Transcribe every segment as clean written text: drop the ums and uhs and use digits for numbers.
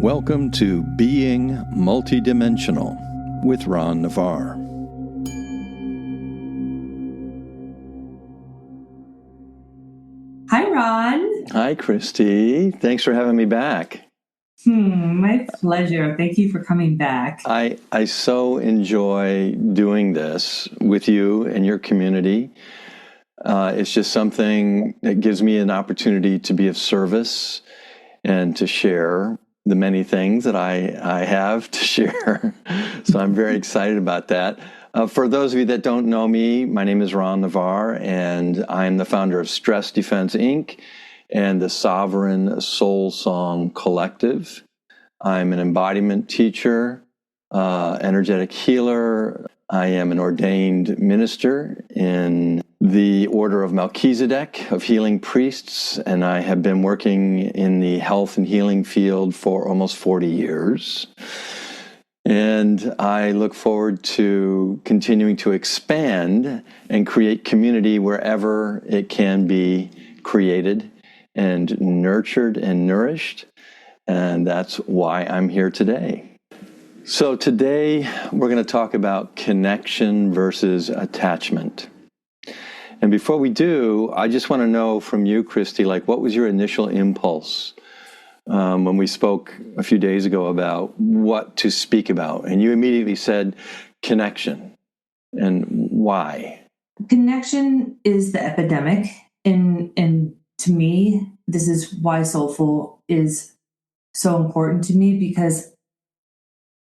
Welcome to Being Multidimensional with Ron Navarre. Hi, Ron. Hi, Christy. Thanks for having me back. My pleasure. Thank you for coming back. I so enjoy doing this with you and your community. It's just something that gives me an opportunity to be of service and to share the many things that I have to share. So I'm very excited about that. For those of you that don't know me, my name is Ron Navarre, and I'm the founder of Stress Defense, Inc. and the Sovereign Soul Song Collective. I'm an embodiment teacher, energetic healer. I am an ordained minister in the Order of Melchizedek of Healing Priests, and I have been working in the health and healing field for almost 40 years. And I look forward to continuing to expand and create community wherever it can be created and nurtured and nourished. And that's why I'm here today. So today we're going to talk about connection versus attachment. And before we do, I just want to know from you, Christy, what was your initial impulse when we spoke a few days ago about what to speak about? And you immediately said connection. And why? Connection is the epidemic. And to me, this is why Soulful is so important to me, because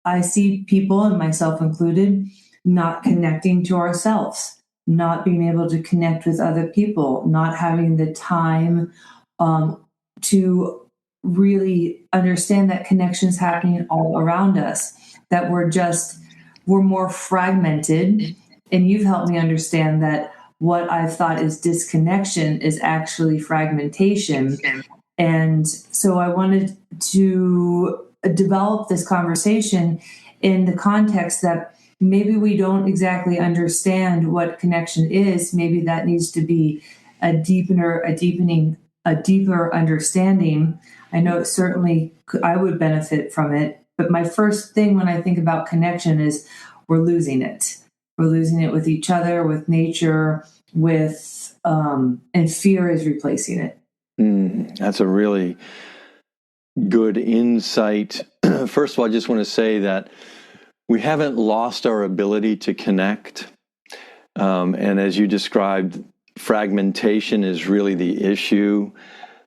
I see people, and myself included, not connecting to ourselves, not being able to connect with other people, not having the time to really understand that connection's happening all around us, that we're more fragmented. And you've helped me understand that what I've thought is disconnection is actually fragmentation. And so I wanted to develop this conversation in the context that maybe we don't exactly understand what connection is. Maybe that needs to be a deeper understanding. I know certainly I would benefit from it. But my first thing when I think about connection is we're losing it. We're losing it with each other, with nature, and fear is replacing it. That's a really good insight. First of all, I just want to say that we haven't lost our ability to connect. And as you described, fragmentation is really the issue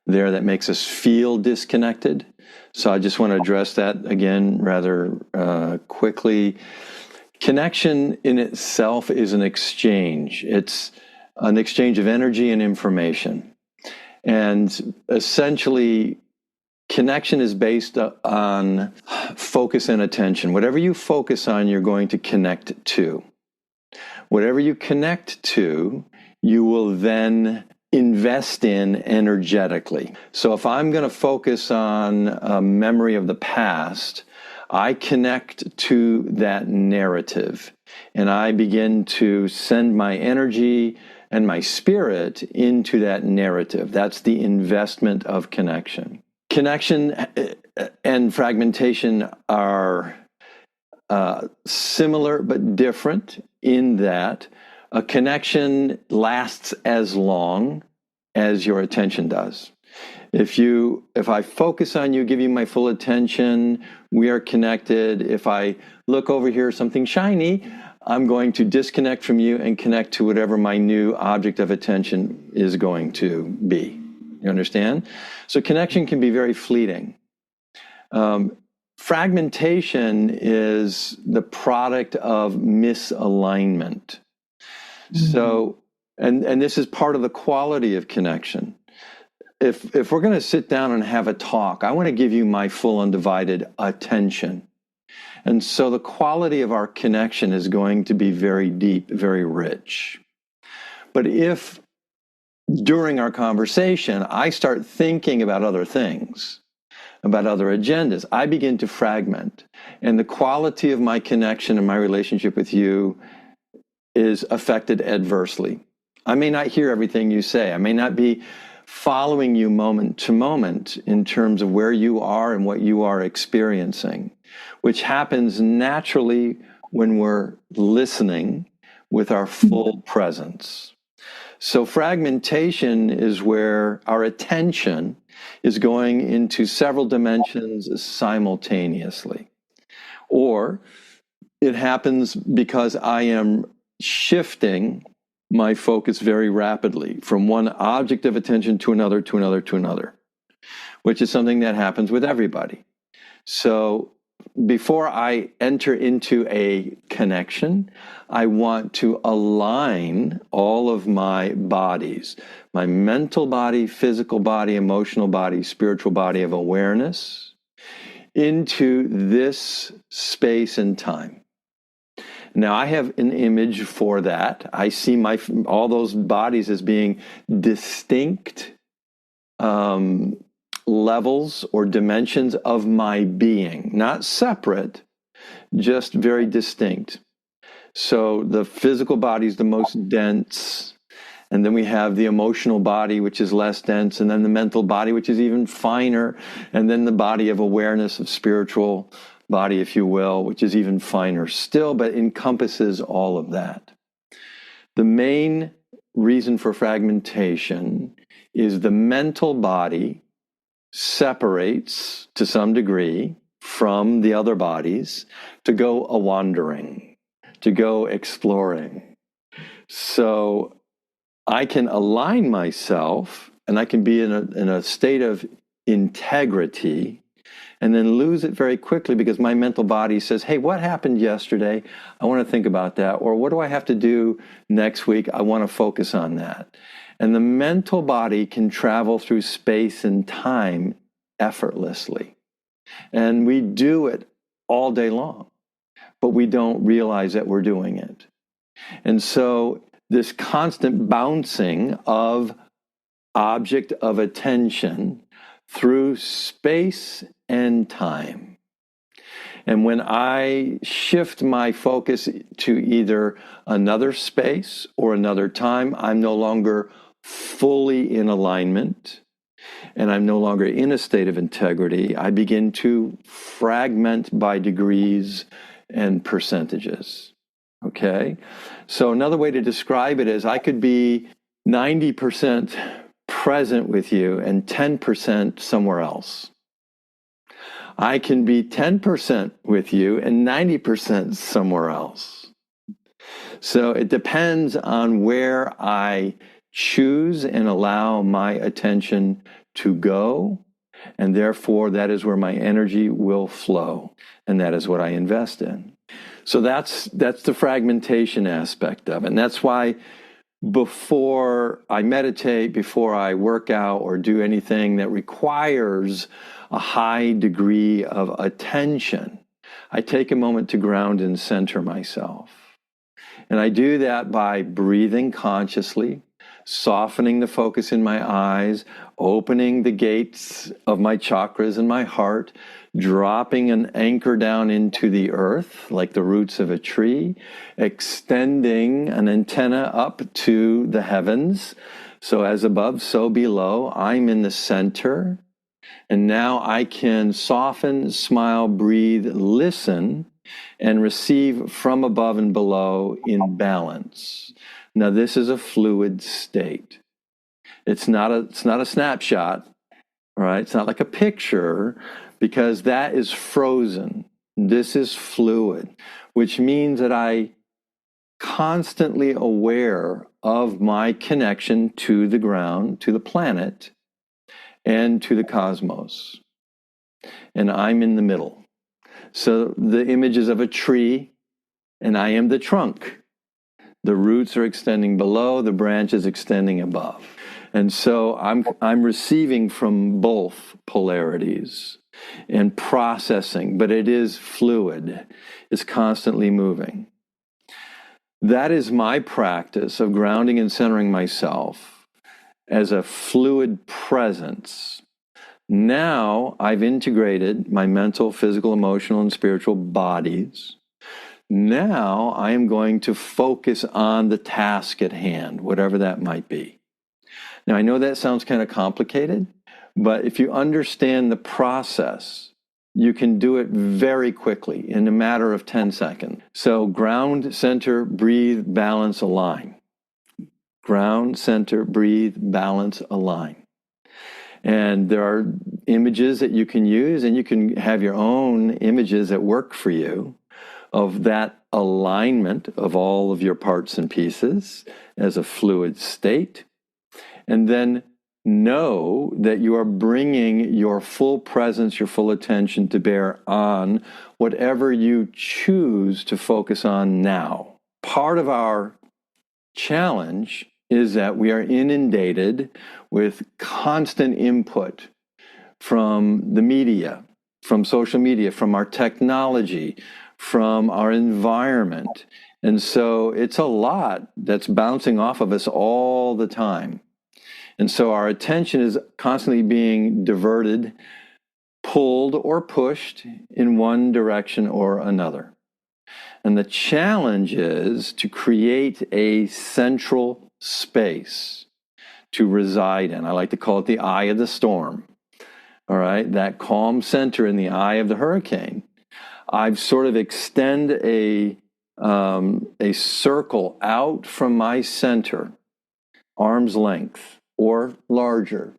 there that makes us feel disconnected. So I just want to address that again rather quickly. Connection in itself is an exchange. It's an exchange of energy and information. And essentially, connection is based on focus and attention. Whatever you focus on, you're going to connect to. Whatever you connect to, you will then invest in energetically. So if I'm going to focus on a memory of the past, I connect to that narrative, and I begin to send my energy and my spirit into that narrative. That's the investment of connection. Connection and fragmentation are similar but different in that a connection lasts as long as your attention does. If I focus on you, give you my full attention, we are connected. If I look over here, something shiny, I'm going to disconnect from you and connect to whatever my new object of attention is going to be. You understand? So connection can be very fleeting. Fragmentation is the product of misalignment. Mm-hmm. So, and this is part of the quality of connection. If we're going to sit down and have a talk, I want to give you my full undivided attention. And so the quality of our connection is going to be very deep, very rich. But if during our conversation, I start thinking about other things, about other agendas, I begin to fragment. And the quality of my connection and my relationship with you is affected adversely. I may not hear everything you say. I may not be following you moment to moment in terms of where you are and what you are experiencing, which happens naturally when we're listening with our full presence. So fragmentation is where our attention is going into several dimensions simultaneously. Or it happens because I am shifting my focus very rapidly from one object of attention to another, to another, to another, which is something that happens with everybody. So before I enter into a connection, I want to align all of my bodies, my mental body, physical body, emotional body, spiritual body of awareness, into this space and time. Now, I have an image for that. I see all those bodies as being distinct levels or dimensions of my being, not separate, just very distinct. So the physical body is the most dense, and then we have the emotional body, which is less dense, and then the mental body, which is even finer, and then the body of awareness, of spiritual body, if you will, which is even finer still, but encompasses all of that. The main reason for fragmentation is the mental body separates to some degree from the other bodies to go a-wandering, to go exploring. So I can align myself and I can be in a state of integrity and then lose it very quickly because my mental body says, hey, what happened yesterday? I want to think about that. Or what do I have to do next week? I want to focus on that. And the mental body can travel through space and time effortlessly. And we do it all day long, but we don't realize that we're doing it. And so this constant bouncing of object of attention through space and time. And when I shift my focus to either another space or another time, I'm no longer fully in alignment and I'm no longer in a state of integrity. I begin to fragment by degrees and percentages. Okay? So another way to describe it is I could be 90% present with you and 10% somewhere else. I can be 10% with you and 90% somewhere else. So it depends on where I choose and allow my attention to go, and therefore that is where my energy will flow, and that is what I invest in. So that's the fragmentation aspect of it, and that's why before I meditate, before I work out or do anything that requires a high degree of attention, I take a moment to ground and center myself. And I do that by breathing consciously, softening the focus in my eyes, opening the gates of my chakras in my heart, dropping an anchor down into the earth like the roots of a tree, extending an antenna up to the heavens. So as above, so below. I'm in the center. And now I can soften, smile, breathe, listen, and receive from above and below in balance. Now this is a fluid state. It's not a snapshot, right? It's not like a picture, because that is frozen. This is fluid, which means that I constantly aware of my connection to the ground, to the planet, and to the cosmos. And I'm in the middle. So the image is of a tree, and I am the trunk. The roots are extending below, the branches extending above. And so I'm receiving from both polarities and processing, but it is fluid. It's constantly moving. That is my practice of grounding and centering myself as a fluid presence. Now I've integrated my mental, physical, emotional, and spiritual bodies. Now I am going to focus on the task at hand, whatever that might be. Now, I know that sounds kind of complicated, but if you understand the process, you can do it very quickly in a matter of 10 seconds. So ground, center, breathe, balance, align. Ground, center, breathe, balance, align. And there are images that you can use, and you can have your own images that work for you of that alignment of all of your parts and pieces as a fluid state. And then know that you are bringing your full presence, your full attention to bear on whatever you choose to focus on now. Part of our challenge is that we are inundated with constant input from the media, from social media, from our technology, from our environment. And so it's a lot that's bouncing off of us all the time. And so our attention is constantly being diverted, pulled, or pushed in one direction or another. And the challenge is to create a central space to reside in. I like to call it the eye of the storm. All right, that calm center in the eye of the hurricane. I've sort of extend a circle out from my center, arm's length or larger.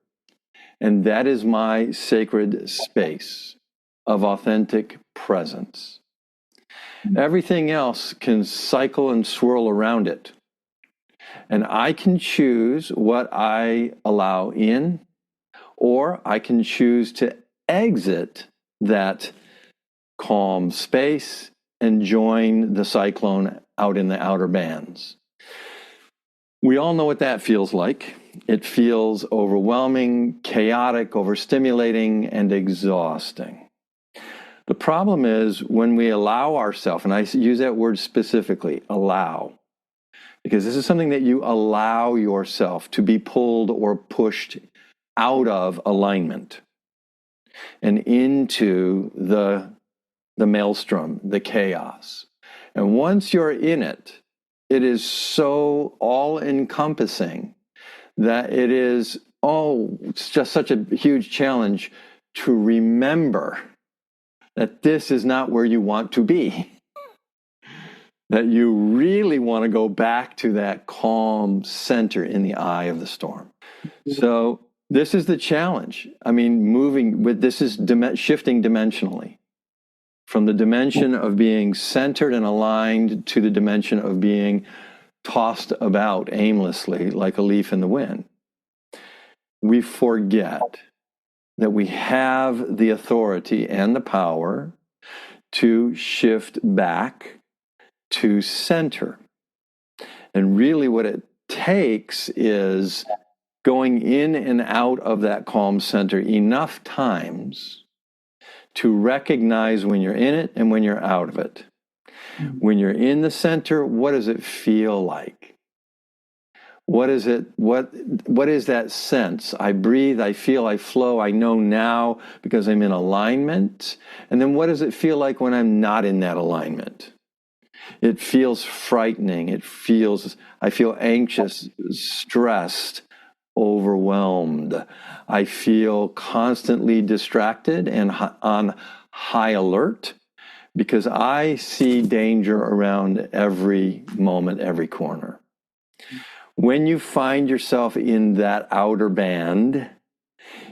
And that is my sacred space of authentic presence. Everything else can cycle and swirl around it. And I can choose what I allow in, or I can choose to exit that calm space and join the cyclone out in the outer bands. We all know what that feels like. It feels overwhelming, chaotic, overstimulating, and exhausting. The problem is when we allow ourselves, and I use that word specifically, allow, because this is something that you allow yourself to be pulled or pushed out of alignment and into the maelstrom, the chaos. And once you're in it, it is so all-encompassing that it is, it's just such a huge challenge to remember that this is not where you want to be. That you really want to go back to that calm center in the eye of the storm. So this is the challenge. I mean, this is shifting dimensionally from the dimension of being centered and aligned to the dimension of being tossed about aimlessly like a leaf in the wind. We forget that we have the authority and the power to shift back to center. And really what it takes is going in and out of that calm center enough times to recognize when you're in it and when you're out of it. When you're in the center, what does it feel like? What is it? What is that sense? I breathe, I feel, I flow, I know now because I'm in alignment. And then what does it feel like when I'm not in that alignment? It feels frightening. I feel anxious, stressed, overwhelmed. I feel constantly distracted and on high alert because I see danger around every moment, every corner. When you find yourself in that outer band,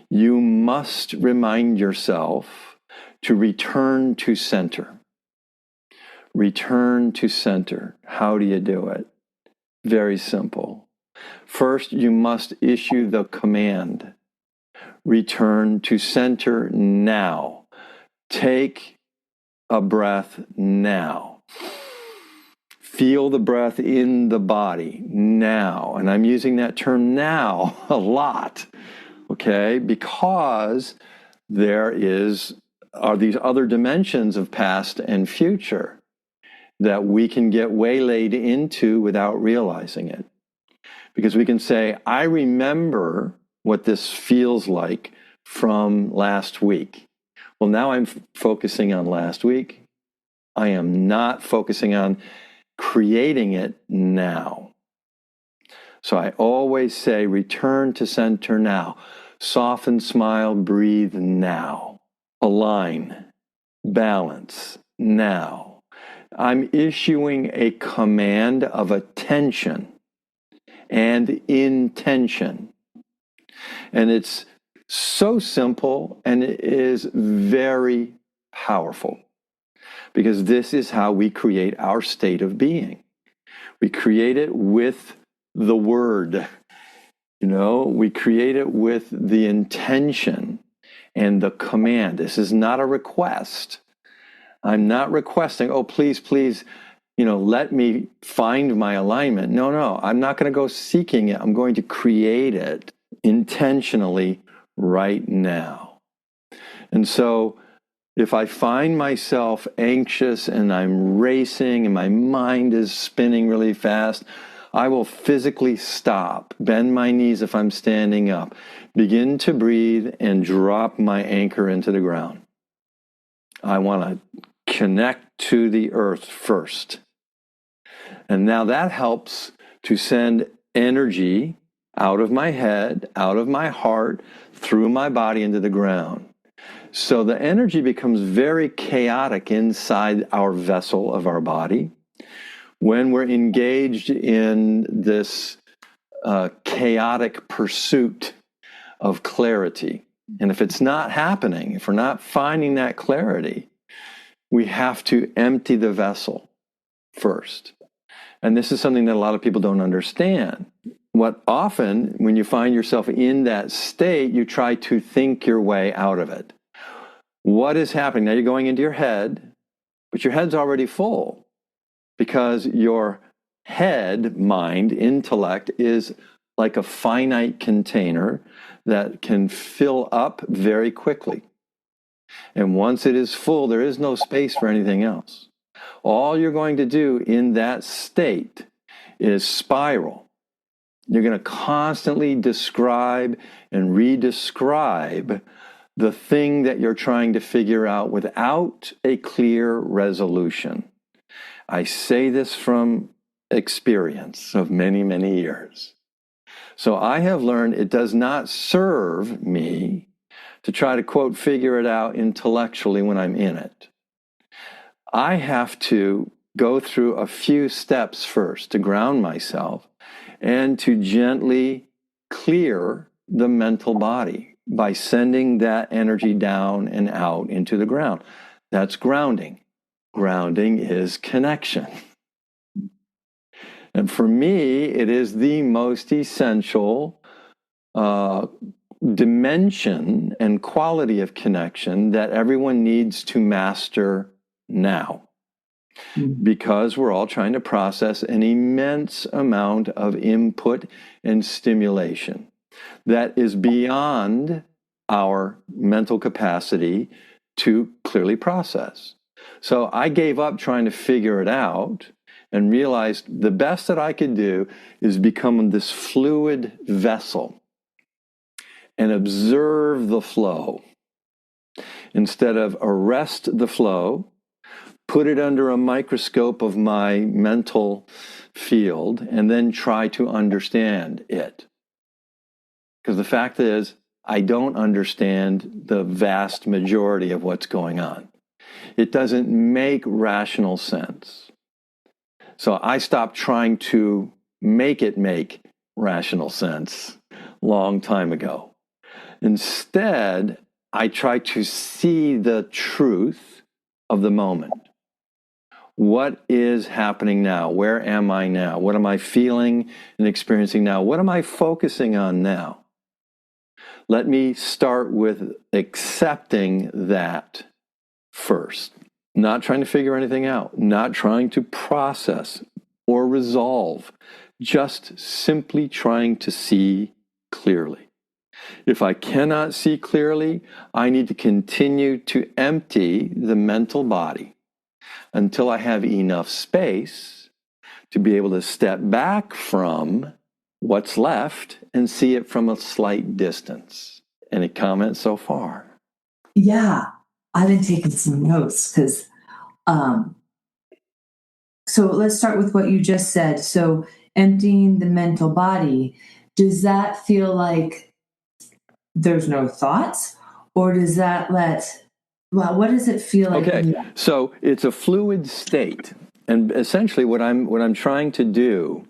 you must remind yourself to return to center. Return to center. How do you do it? Very simple. First, you must issue the command. Return to center now. Take a breath now. Feel the breath in the body now. And I'm using that term now a lot, okay? Because there are these other dimensions of past and future that we can get waylaid into without realizing it. Because we can say, I remember what this feels like from last week. Well, now I'm focusing on last week. I am not focusing on creating it now. So I always say, return to center now. Soften, smile, breathe now. Align, balance now. I'm issuing a command of attention and intention. And it's so simple, and it is very powerful, because this is how we create our state of being. We create it with the word. We create it with the intention and the command. This is not a request. I'm not requesting, oh, please, let me find my alignment. No, I'm not going to go seeking it. I'm going to create it intentionally right now. And so if I find myself anxious and I'm racing and my mind is spinning really fast, I will physically stop, bend my knees if I'm standing up, begin to breathe, and drop my anchor into the ground. I want to connect to the earth first. And now that helps to send energy out of my head, out of my heart, through my body into the ground. So the energy becomes very chaotic inside our vessel of our body when we're engaged in this chaotic pursuit of clarity. And if it's not happening, if we're not finding that clarity, we have to empty the vessel first. And this is something that a lot of people don't understand. What often, when you find yourself in that state, you try to think your way out of it. What is happening? Now you're going into your head, but your head's already full, because your head, mind, intellect is like a finite container that can fill up very quickly. And once it is full, there is no space for anything else. All you're going to do in that state is spiral. You're going to constantly describe and re-describe the thing that you're trying to figure out without a clear resolution. I say this from experience of many, many years. So I have learned it does not serve me to try to, quote, figure it out intellectually when I'm in it. I have to go through a few steps first to ground myself and to gently clear the mental body by sending that energy down and out into the ground. That's grounding. Grounding is connection. And for me, it is the most essential dimension and quality of connection that everyone needs to master now. Because we're all trying to process an immense amount of input and stimulation that is beyond our mental capacity to clearly process. So I gave up trying to figure it out and realized the best that I could do is become this fluid vessel and observe the flow instead of arrest the flow, put it under a microscope of my mental field, and then try to understand it. Because the fact is, I don't understand the vast majority of what's going on. It doesn't make rational sense. So I stopped trying to make it make rational sense long time ago. Instead, I try to see the truth of the moment. What is happening now? Where am I now? What am I feeling and experiencing now? What am I focusing on now? Let me start with accepting that first. Not trying to figure anything out, not trying to process or resolve, just simply trying to see clearly. If I cannot see clearly, I need to continue to empty the mental body until I have enough space to be able to step back from what's left and see it from a slight distance. Any comments so far? Yeah, I've been taking some notes because, so let's start with what you just said. So emptying the mental body, does that feel like there's no thoughts, or does that what does it feel like? Okay, so it's a fluid state, and essentially what I'm trying to do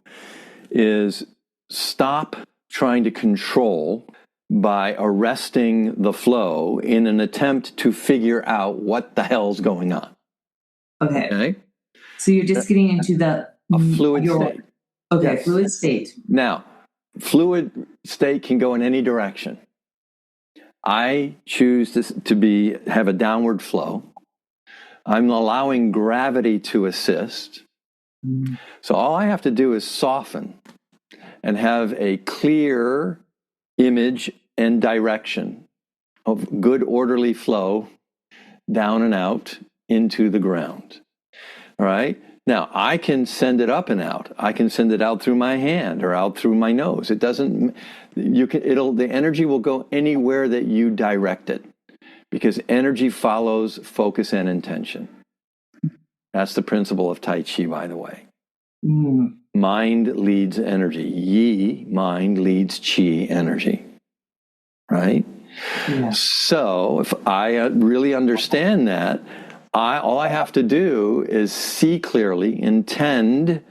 is stop trying to control by arresting the flow in an attempt to figure out what the hell's going on. Okay. So you're just getting into a fluid state. Okay, Yes. fluid state. Now, fluid state can go in any direction. I choose to have a downward flow. I'm allowing gravity to assist. So all I have to do is soften and have a clear image and direction of good orderly flow down and out into the ground. All right? Now, I can send it up and out. I can send it out through my hand or out through my nose. It doesn't, the energy will go anywhere that you direct it, because energy follows focus and intention. That's the principle of Tai Chi, by the way. Mind leads energy. Yi, mind, leads Qi, energy. Right? Yeah. So if I really understand that, all I have to do is see clearly, intend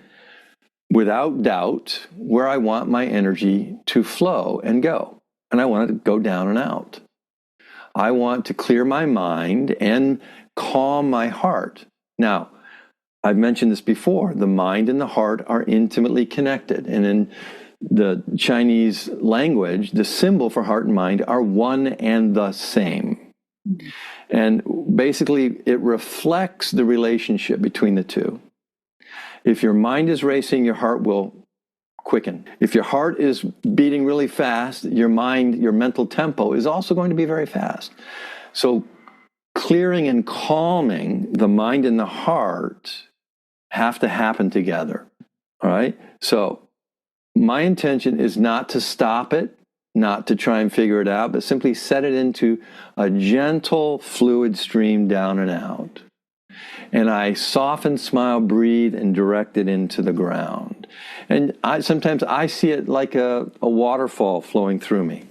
without doubt where I want my energy to flow and go. And I want it to go down and out. I want to clear my mind and calm my heart. Now, I've mentioned this before. The mind and the heart are intimately connected. And in the Chinese language, the symbol for heart and mind are one and the same. And basically, it reflects the relationship between the two. If your mind is racing, your heart will quicken. If your heart is beating really fast, your mental tempo is also going to be very fast. So clearing and calming the mind and the heart have to happen together. All right? So my intention is not to stop it, not to try and figure it out, but simply set it into a gentle, fluid stream down and out. And I soften, smile, breathe, and direct it into the ground. And sometimes I see it like a waterfall flowing through me.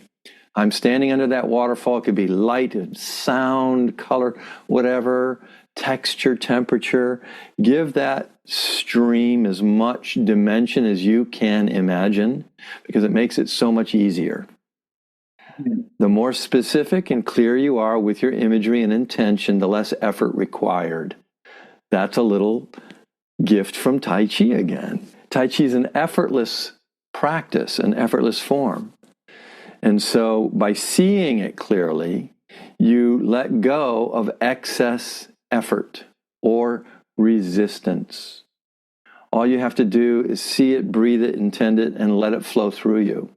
I'm standing under that waterfall. It could be light, sound, color, whatever, texture, temperature. Give that stream as much dimension as you can imagine, because it makes it so much easier. The more specific and clear you are with your imagery and intention, the less effort required. That's a little gift from Tai Chi again. Tai Chi is an effortless practice, an effortless form. And so by seeing it clearly, you let go of excess effort or resistance. All you have to do is see it, breathe it, intend it, and let it flow through you.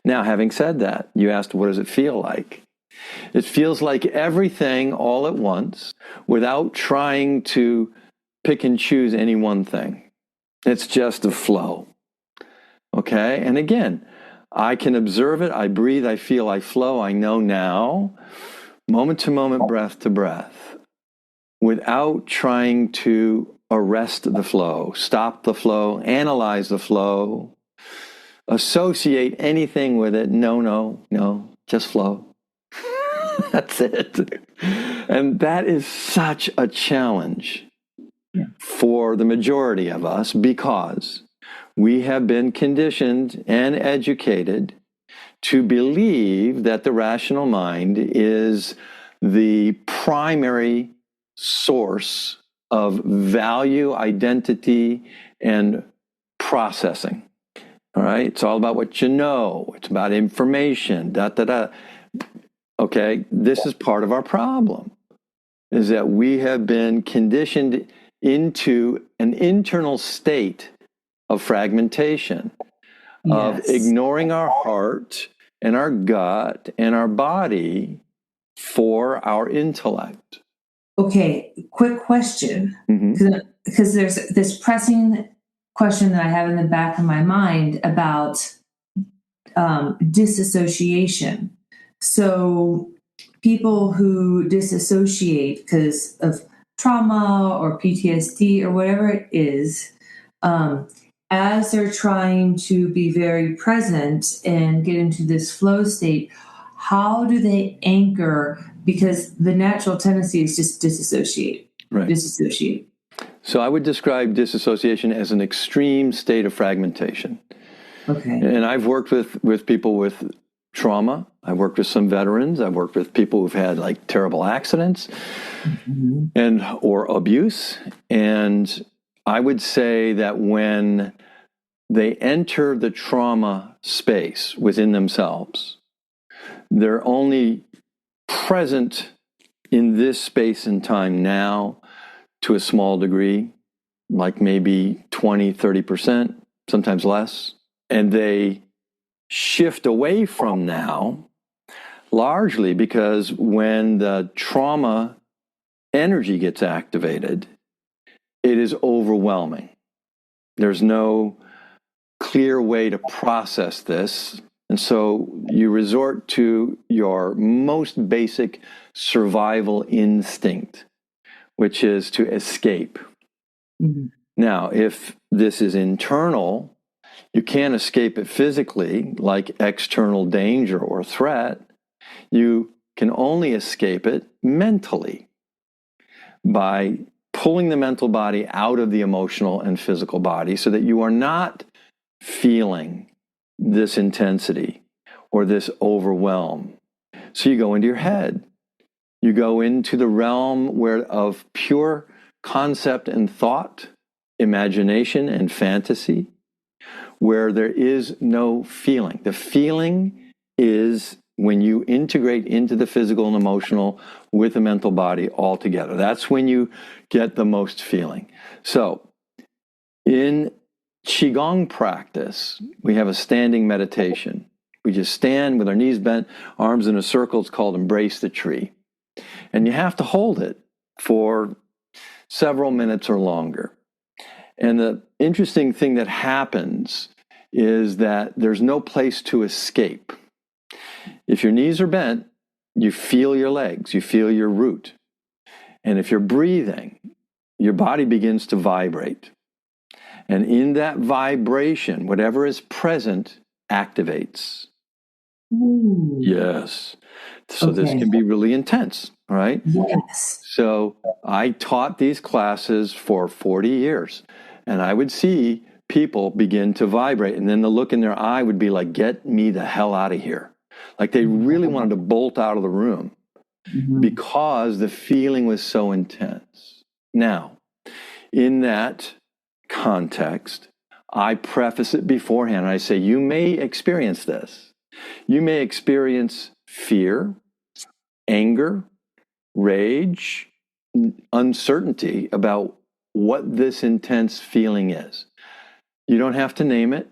Now, having said that, you asked, what does it feel like? It feels like everything all at once without trying to pick and choose any one thing. It's just a flow. Okay? And again, I can observe it. I breathe. I feel. I flow. I know now, moment to moment, breath to breath, without trying to arrest the flow, stop the flow, analyze the flow, associate anything with it. No, just flow. That's it. And that is such a challenge for the majority of us, because we have been conditioned and educated to believe that the rational mind is the primary source of value, identity, and processing. All right? It's all about what you know. It's about information, Okay? This is part of our problem, is that we have been conditioned into an internal state of fragmentation, of ignoring our heart and our gut and our body for our intellect. Okay, quick question, because there's this pressing question that I have in the back of my mind about disassociation. So people who disassociate because of trauma or PTSD or whatever it is, as they're trying to be very present and get into this flow state, how do they anchor? Because the natural tendency is just disassociate, Right. disassociate. So I would describe disassociation as an extreme state of fragmentation. Okay. And I've worked with people with trauma. I've worked with some veterans. I've worked with people who've had like terrible accidents and or abuse. And I would say that when they enter the trauma space within themselves, they're only present in this space and time now to a small degree, like maybe 20, 30%, sometimes less. And they shift away from now largely because when the trauma energy gets activated, it is overwhelming. There's no clear way to process this. And so you resort to your most basic survival instinct, which is to escape. Mm-hmm. Now, if this is internal, you can't escape it physically, like external danger or threat. You can only escape it mentally by pulling the mental body out of the emotional and physical body so that you are not feeling this intensity or this overwhelm. So you go into your head. You go into the realm of pure concept and thought, imagination and fantasy, where there is no feeling. The feeling is when you integrate into the physical and emotional with the mental body all together. That's when you get the most feeling. So in Qigong practice, we have a standing meditation. We just stand with our knees bent, arms in a circle. It's called Embrace the Tree. And you have to hold it for several minutes or longer. And the interesting thing that happens is that there's no place to escape. If your knees are bent, you feel your legs, you feel your root. And if you're breathing, your body begins to vibrate. And in that vibration, whatever is present activates. Ooh. Yes. So this can be really intense, right? Yes. So I taught these classes for 40 years, and I would see people begin to vibrate, and then the look in their eye would be like, get me the hell out of here. Like they really wanted to bolt out of the room because the feeling was so intense. Now, in that context, I preface it beforehand, and I say, you may experience this. You may experience fear, anger, rage, uncertainty about what this intense feeling is. You don't have to name it.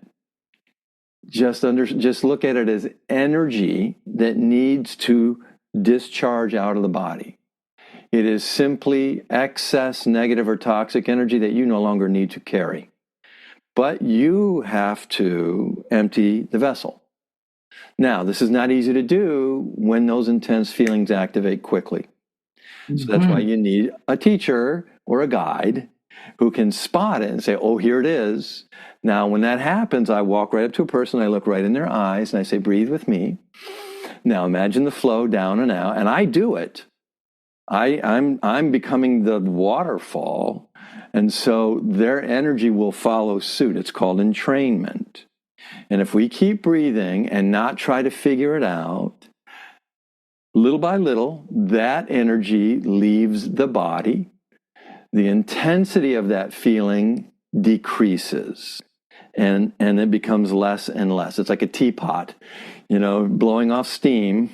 Just look at it as energy that needs to discharge out of the body. It is simply excess negative or toxic energy that you no longer need to carry. But you have to empty the vessel. Now, this is not easy to do when those intense feelings activate quickly. So that's why you need a teacher or a guide who can spot it and say, oh, here it is. Now, when that happens, I walk right up to a person, I look right in their eyes, and I say, breathe with me. Now, imagine the flow down and out, and I do it. I'm becoming the waterfall, and so their energy will follow suit. It's called entrainment. And if we keep breathing and not try to figure it out, little by little, that energy leaves the body. The intensity of that feeling decreases, and it becomes less and less. It's like a teapot, blowing off steam.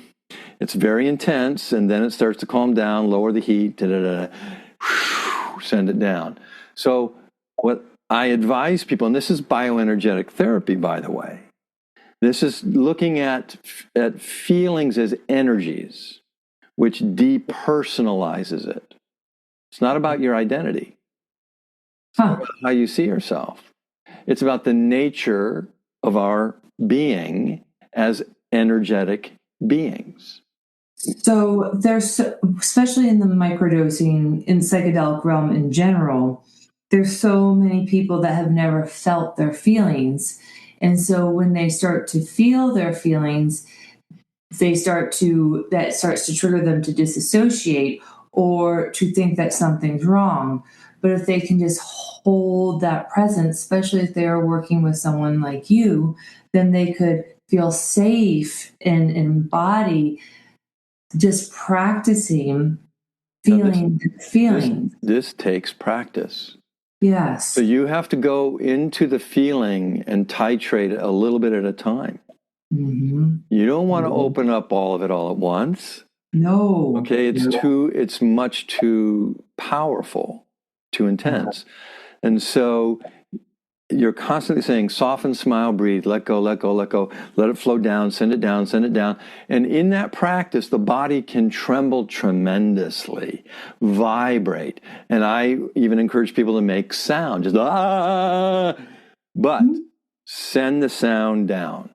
It's very intense, and then it starts to calm down, lower the heat, send it down. So what I advise people, and this is bioenergetic therapy, by the way, this is looking at feelings as energies, which depersonalizes it. It's not about your identity. It's not about how you see yourself. It's about the nature of our being as energetic beings. So there's, especially in the microdosing, in psychedelic realm in general, there's so many people that have never felt their feelings. And so when they start to feel their feelings, that starts to trigger them to disassociate or to think that something's wrong. But if they can just hold that presence, especially if they are working with someone like you, then they could feel safe and embody just practicing Now feeling feelings. this takes practice. Yes. So you have to go into the feeling and titrate it a little bit at a time. Mm-hmm. You don't want to open up all of it all at once. No. Okay, it's much too powerful, too intense. And so you're constantly saying, soften, smile, breathe, let go, let go, let go, let it flow down, send it down, send it down. And in that practice, the body can tremble tremendously, vibrate. And I even encourage people to make sound, just ah, but send the sound down.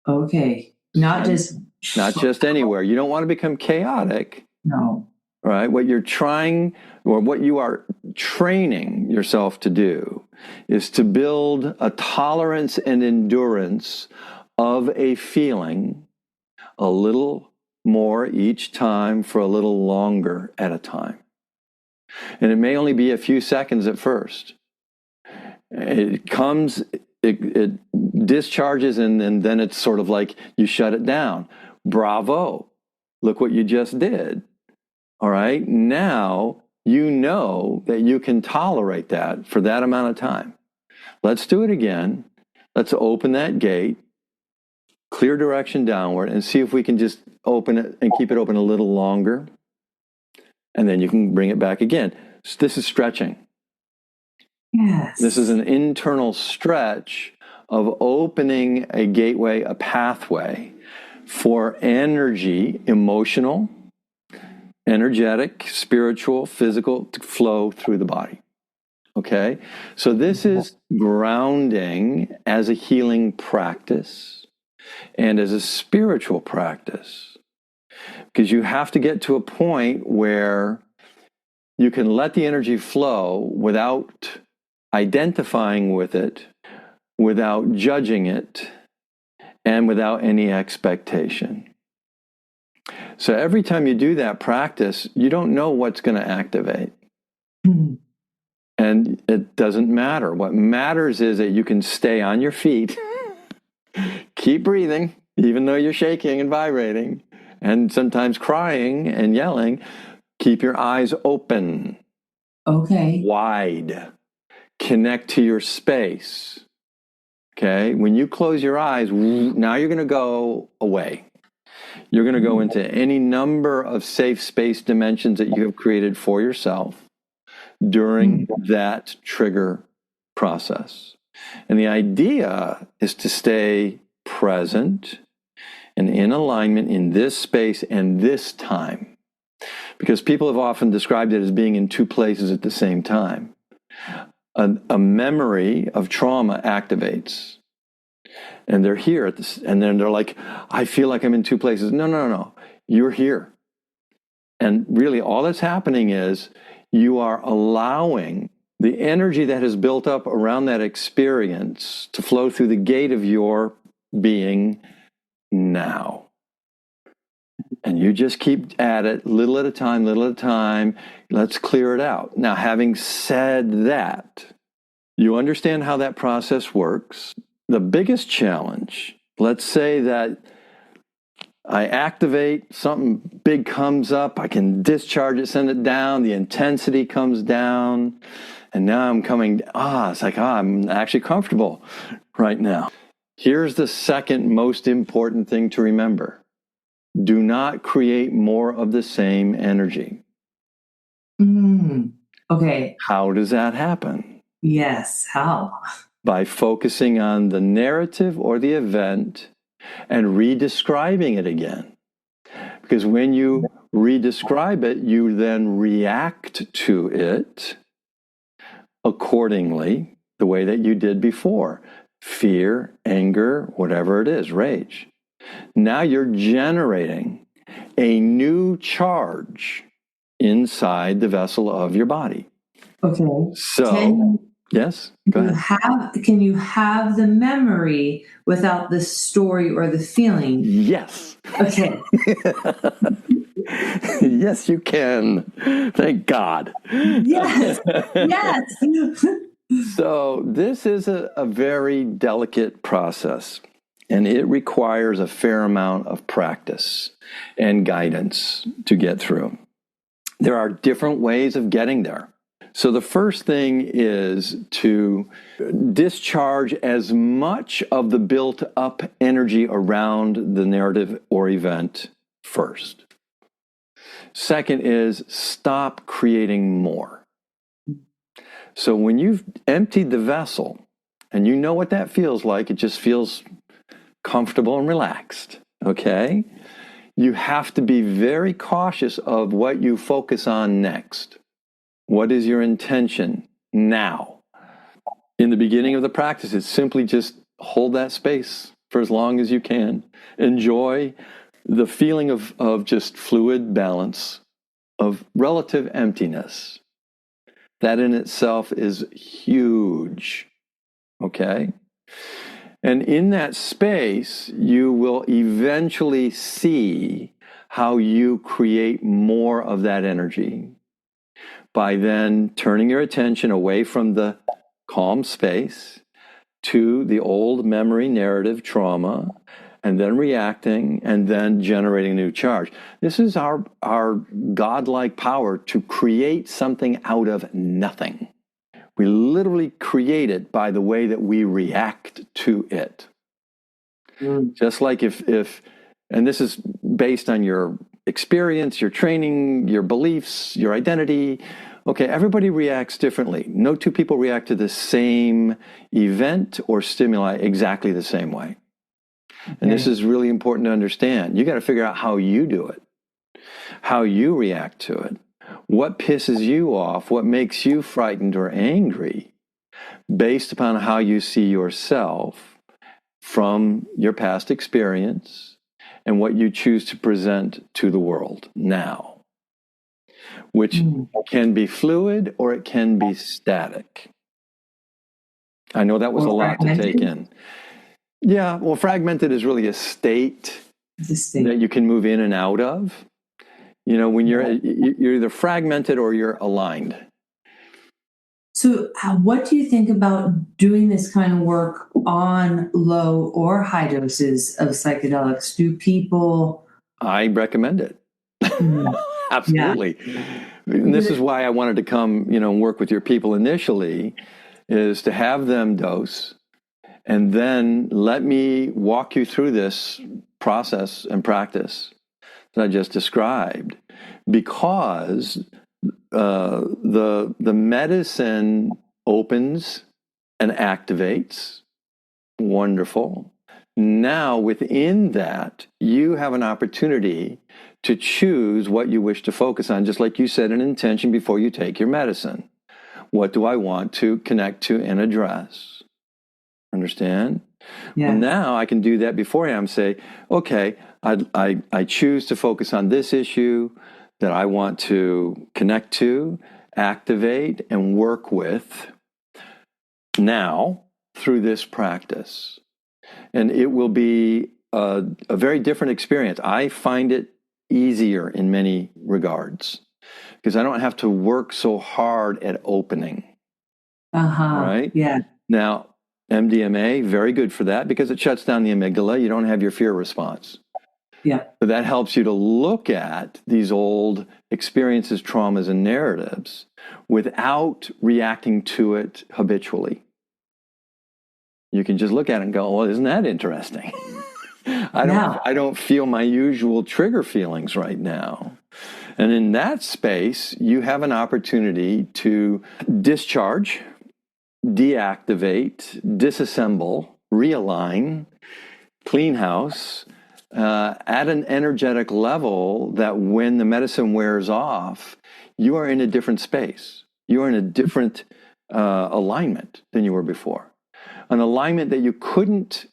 Okay. Not just anywhere. You don't want to become chaotic. No. Right? What you're trying, or what you are training yourself to do, is to build a tolerance and endurance of a feeling a little more each time for a little longer at a time. And it may only be a few seconds at first. It comes, it discharges, and then it's sort of like you shut it down. Bravo. Look what you just did. All right, now you know that you can tolerate that for that amount of time. Let's do it again. Let's open that gate, clear direction downward, and see if we can just open it and keep it open a little longer. And then you can bring it back again. So this is stretching. Yes. This is an internal stretch of opening a gateway, a pathway for energy, emotional, energetic, spiritual, physical, to flow through the body. Okay? So this is grounding as a healing practice and as a spiritual practice. Because you have to get to a point where you can let the energy flow without identifying with it, without judging it, and without any expectation. So every time you do that practice, you don't know what's going to activate. Mm-hmm. And it doesn't matter. What matters is that you can stay on your feet, keep breathing, even though you're shaking and vibrating, and sometimes crying and yelling. Keep your eyes open. Okay. Wide. Connect to your space. Okay? When you close your eyes, now you're going to go away. You're going to go into any number of safe space dimensions that you have created for yourself during that trigger process. And the idea is to stay present and in alignment in this space and this time. Because people have often described it as being in two places at the same time. A memory of trauma activates. And they're here at this, and then they're like, I feel like I'm in two places. No. You're here. And really all that's happening is you are allowing the energy that has built up around that experience to flow through the gate of your being now. And you just keep at it, little at a time, little at a time. Let's clear it out. Now, having said that, you understand how that process works. The biggest challenge, let's say that I activate, something big comes up, I can discharge it, send it down, the intensity comes down, and now I'm coming, it's like, I'm actually comfortable right now. Here's the second most important thing to remember. Do not create more of the same energy. Okay. How does that happen? Yes, how? By focusing on the narrative or the event and redescribing it again. Because when you redescribe it, you then react to it accordingly, the way that you did before. Fear, anger, whatever it is, rage. Now you're generating a new charge inside the vessel of your body. Okay. So, yes, go ahead. Can you have the memory without the story or the feeling? Yes. Okay. Yes, you can. Thank God. Yes. Yes. So this is a very delicate process, and it requires a fair amount of practice and guidance to get through. There are different ways of getting there. So the first thing is to discharge as much of the built up energy around the narrative or event first. Second is stop creating more. So when you've emptied the vessel, and you know what that feels like, it just feels comfortable and relaxed, okay? You have to be very cautious of what you focus on next. What is your intention now? In the beginning of the practice, it's simply just hold that space for as long as you can. Enjoy the feeling of just fluid balance, of relative emptiness. That in itself is huge, okay? And in that space, you will eventually see how you create more of that energy by then turning your attention away from the calm space to the old memory, narrative, trauma, and then reacting and then generating a new charge. This is our godlike power to create something out of nothing. We literally create it by the way that we react to it. Just like if, and this is based on your experience, your training, your beliefs, your identity. Okay, everybody reacts differently. No two people react to the same event or stimuli exactly the same way. And this is really important to understand. You got to figure out how you do it, how you react to it, what pisses you off, what makes you frightened or angry, based upon how you see yourself from your past experience and what you choose to present to the world now, which can be fluid or it can be static. I know that was a lot to take in. Yeah, well, fragmented is really a state that you can move in and out of. You know, when you're either fragmented or you're aligned. So what do you think about doing this kind of work on low or high doses of psychedelics? Do people... I recommend it. Absolutely. Yeah. And this is why I wanted to come, and work with your people initially, is to have them dose and then let me walk you through this process and practice that I just described, because the medicine opens and activates. Wonderful. Now, within that, you have an opportunity to choose what you wish to focus on, just like you set an intention before you take your medicine. What do I want to connect to and address? Understand? Yeah. Well, now I can do that beforehand. Say, okay, I choose to focus on this issue that I want to connect to, activate, and work with now through this practice. And it will be a very different experience. I find it easier in many regards because I don't have to work so hard at opening. Right? Yeah. Now, MDMA, very good for that because it shuts down the amygdala. You don't have your fear response. Yeah. But that helps you to look at these old experiences, traumas, and narratives without reacting to it habitually. You can just look at it and go, well, isn't that interesting? I don't feel my usual trigger feelings right now. And in that space, you have an opportunity to discharge, deactivate, disassemble, realign, clean house, at an energetic level that when the medicine wears off, you are in a different space. You are in a different alignment than you were before. An alignment that you couldn't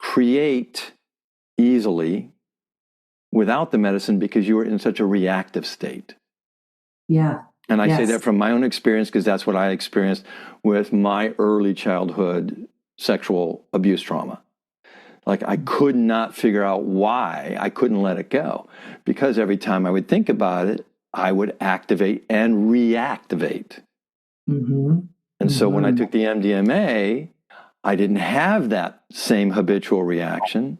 create easily without the medicine because you were in such a reactive state. Yeah. And I say Yes. that from my own experience because that's what I experienced with my early childhood sexual abuse trauma. Like I could not figure out why I couldn't let it go, because every time I would think about it, I would activate and reactivate. Mm-hmm. And so when I Mm-hmm. took the MDMA, I didn't have that same habitual reaction,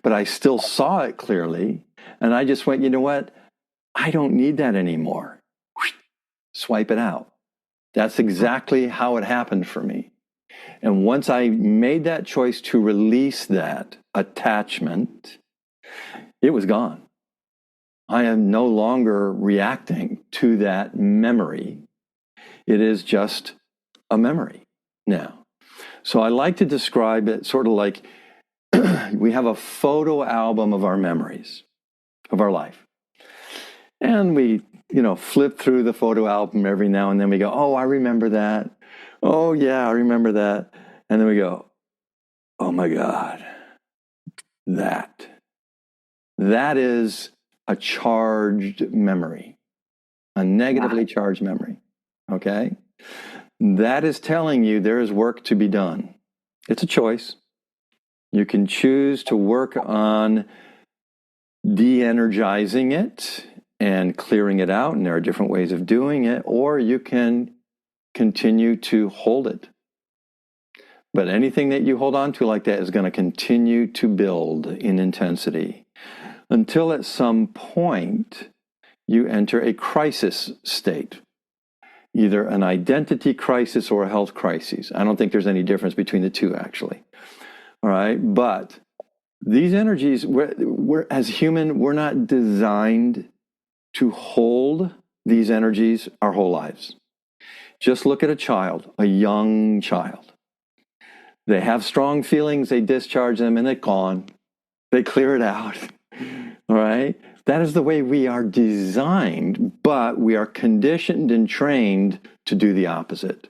but I still saw it clearly. And I just went, you know what? I don't need that anymore. Swipe it out. That's exactly how it happened for me. And once I made that choice to release that attachment, it was gone. I am no longer reacting to that memory. It is just a memory now. So I like to describe it sort of like we have a photo album of our memories of our life. And we, flip through the photo album every now and then. We go, oh, I remember that. Oh, yeah, I remember that. And then we go, oh my God, that is a charged memory, a negatively charged memory. Okay? That is telling you there is work to be done. It's a choice. You can choose to work on de-energizing it and clearing it out, and there are different ways of doing it, or you can continue to hold it. But anything that you hold on to like that is going to continue to build in intensity until at some point you enter a crisis state, either an identity crisis or a health crisis. I don't think there's any difference between the two, actually. All right, but these energies, we're as human, we're not designed to hold these energies our whole lives. Just look at a child, a young child. They have strong feelings, they discharge them, and they're gone. They clear it out. All right? That is the way we are designed, but we are conditioned and trained to do the opposite,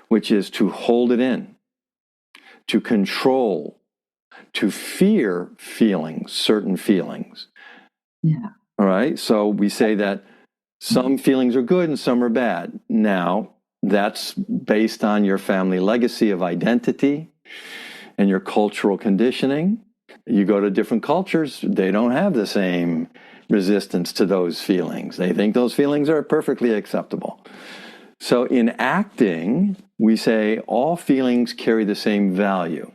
which is to hold it in, to control, to fear feelings, certain feelings. Yeah. All right? So we say that some feelings are good and some are bad. Now, that's based on your family legacy of identity and your cultural conditioning. You go to different cultures, they don't have the same resistance to those feelings. They think those feelings are perfectly acceptable. So in acting, we say all feelings carry the same value.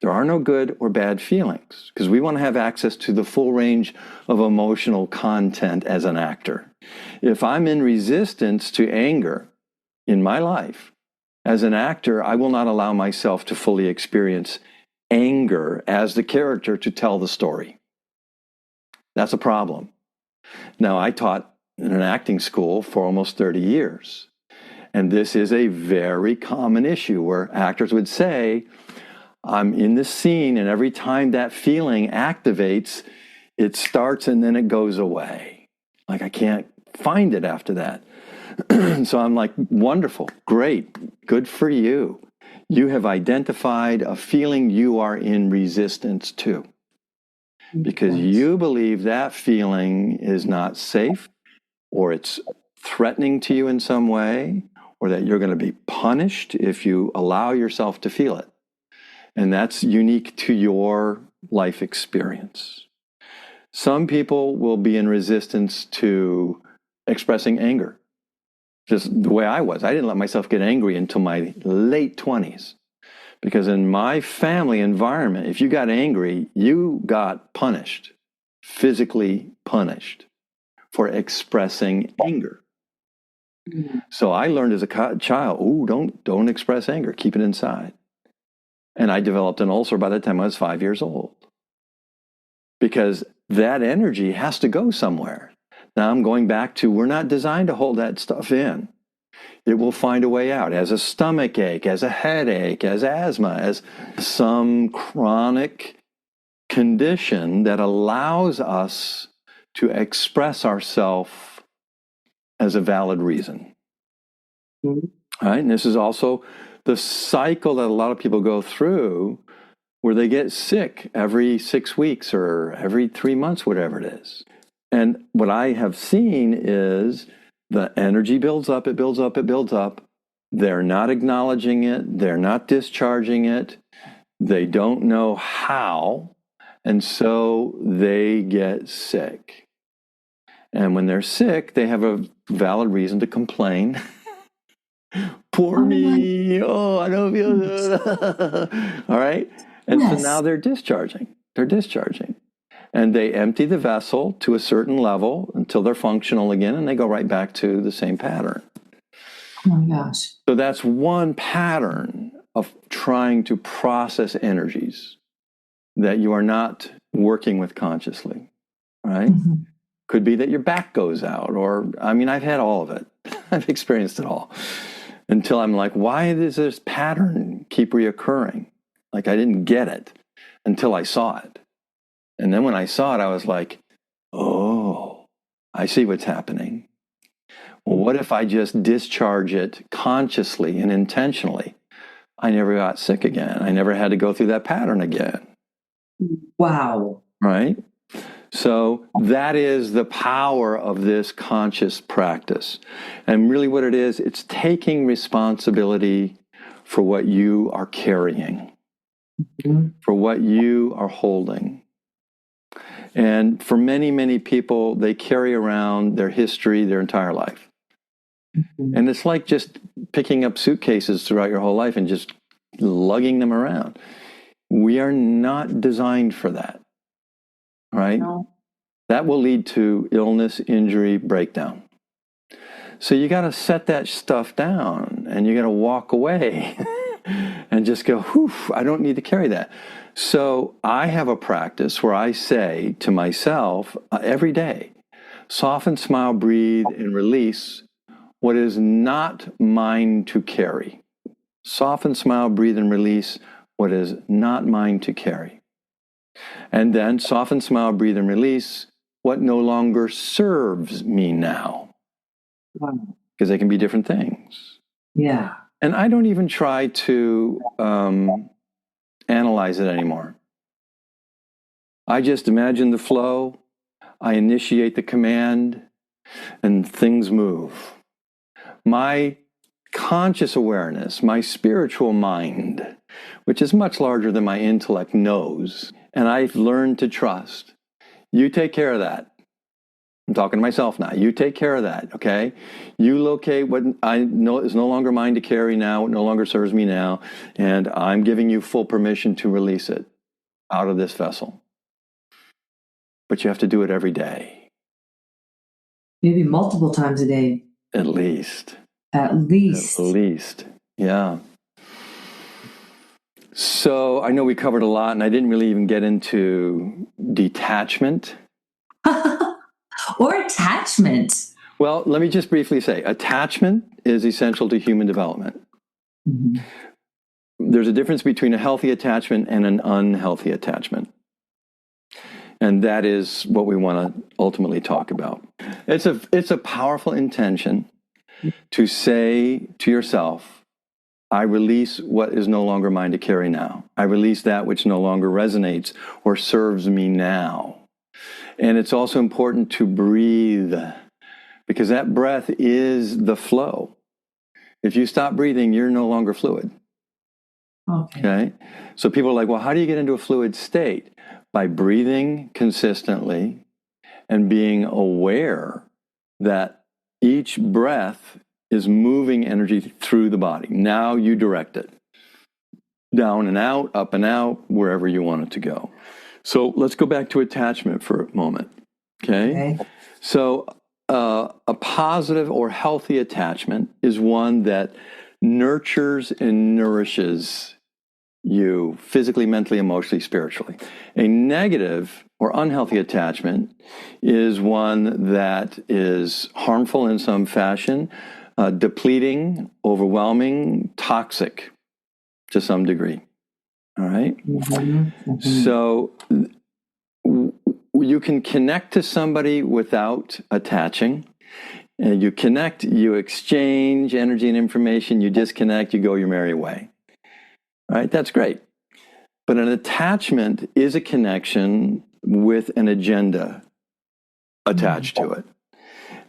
There are no good or bad feelings because we want to have access to the full range of emotional content as an actor. If I'm in resistance to anger in my life, as an actor, I will not allow myself to fully experience anger as the character to tell the story. That's a problem. Now, I taught in an acting school for almost 30 years. And this is a very common issue where actors would say, I'm in this scene, and every time that feeling activates, it starts and then it goes away. Like I can't find it after that. So I'm like, wonderful, great, good for you. You have identified a feeling you are in resistance to because you believe that feeling is not safe or it's threatening to you in some way or that you're going to be punished if you allow yourself to feel it. And that's unique to your life experience. Some people will be in resistance to expressing anger. Just the way I was. I didn't let myself get angry until my late 20s. Because in my family environment, if you got angry, you got punished, physically punished for expressing anger. So I learned as a child, don't express anger, keep it inside. And I developed an ulcer by the time I was 5 years old. Because that energy has to go somewhere. Now I'm going back to, we're not designed to hold that stuff in. It will find a way out as a stomach ache, as a headache, as asthma, as some chronic condition that allows us to express ourselves as a valid reason. Mm-hmm. All right, and this is also the cycle that a lot of people go through where they get sick every 6 weeks or every 3 months, whatever it is. And what I have seen is The energy builds up, it builds up, it builds up. They're not acknowledging it. They're not discharging it. They don't know how. And so they get sick. And when they're sick, they have a valid reason to complain. Poor me. Oh, I don't feel good. All right. And so now they're discharging. They're discharging. And they empty the vessel to a certain level until they're functional again, and they go right back to the same pattern. Oh my gosh. So that's one pattern of trying to process energies that you are not working with consciously, right? Mm-hmm. Could be that your back goes out, or, I mean, I've had all of it. I've experienced it all. Until I'm like, why does this pattern keep reoccurring? Like, I didn't get it until I saw it. And then when I saw it, I was like, oh, I see what's happening. Well, what if I just discharge it consciously and intentionally? I never got sick again. I never had to go through that pattern again. Wow. Right? So that is the power of this conscious practice. And really what it is, it's taking responsibility for what you are carrying, for what you are holding. And for many, many people, they carry around their history their entire life. And it's like just picking up suitcases throughout your whole life and just lugging them around. We are not designed for that, right? No. That will lead to illness, injury, breakdown. So you got to set that stuff down and you got to walk away and just go, whew, I don't need to carry that. So I have a practice where I say to myself every day, soften, smile, breathe, and release what is not mine to carry. Soften, smile, breathe, and release what is not mine to carry. And then soften, smile, breathe, and release what no longer serves me now. Because they can be different things. Yeah. And I don't even try to analyze it anymore. I just imagine the flow, I initiate the command, and things move. My conscious awareness, my spiritual mind, which is much larger than my intellect, knows, and I've learned to trust. You take care of that. I'm talking to myself now. You take care of that, okay? You locate what I know is no longer mine to carry now, what no longer serves me now, and I'm giving you full permission to release it out of this vessel. But you have to do it every day. Maybe multiple times a day. At least. At least. At least, yeah. So I know we covered a lot, and I didn't really even get into detachment. Or attachment. Well, let me just briefly say, attachment is essential to human development. Mm-hmm. There's a difference between a healthy attachment and an unhealthy attachment. And that is what we want to ultimately talk about. It's a powerful intention to say to yourself, I release what is no longer mine to carry now. I release that which no longer resonates or serves me now. And it's also important to breathe, because that breath is the flow. If you stop breathing, you're no longer fluid. Okay? So people are like, well, how do you get into a fluid state? By breathing consistently and being aware that each breath is moving energy through the body. Now you direct it. Down and out, up and out, wherever you want it to go. So let's go back to attachment for a moment. Okay? So a positive or healthy attachment is one that nurtures and nourishes you physically, mentally, emotionally, spiritually. A negative or unhealthy attachment is one that is harmful in some fashion, depleting, overwhelming, toxic to some degree. All right? Mm-hmm. Mm-hmm. So you can connect to somebody without attaching. And you connect, you exchange energy and information, you disconnect, you go your merry way. All right? That's great. But an attachment is a connection with an agenda attached to it.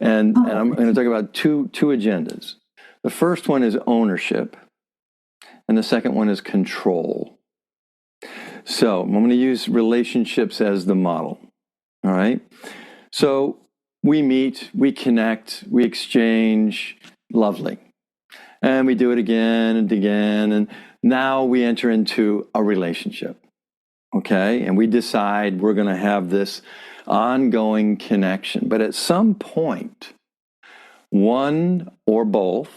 And I'm going to talk about two agendas. The first one is ownership, and the second one is control. So I'm going to use relationships as the model. All right. So we meet, we connect, we exchange, lovely. And we do it again and again. And now we enter into a relationship. Okay. And we decide we're going to have this ongoing connection. But at some point, one or both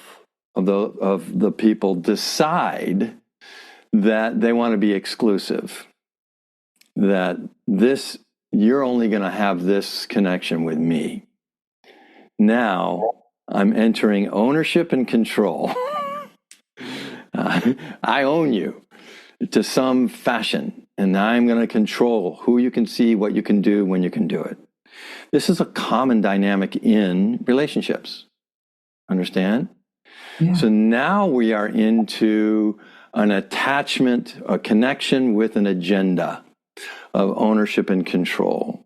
of the people decide that they want to be exclusive, that you're only going to have this connection with me. Now I'm entering ownership and control. I own you to some fashion, and I'm going to control who you can see, what you can do, when you can do it. This is a common dynamic in relationships. Understand? Yeah. So now we are into an attachment, a connection with an agenda of ownership and control.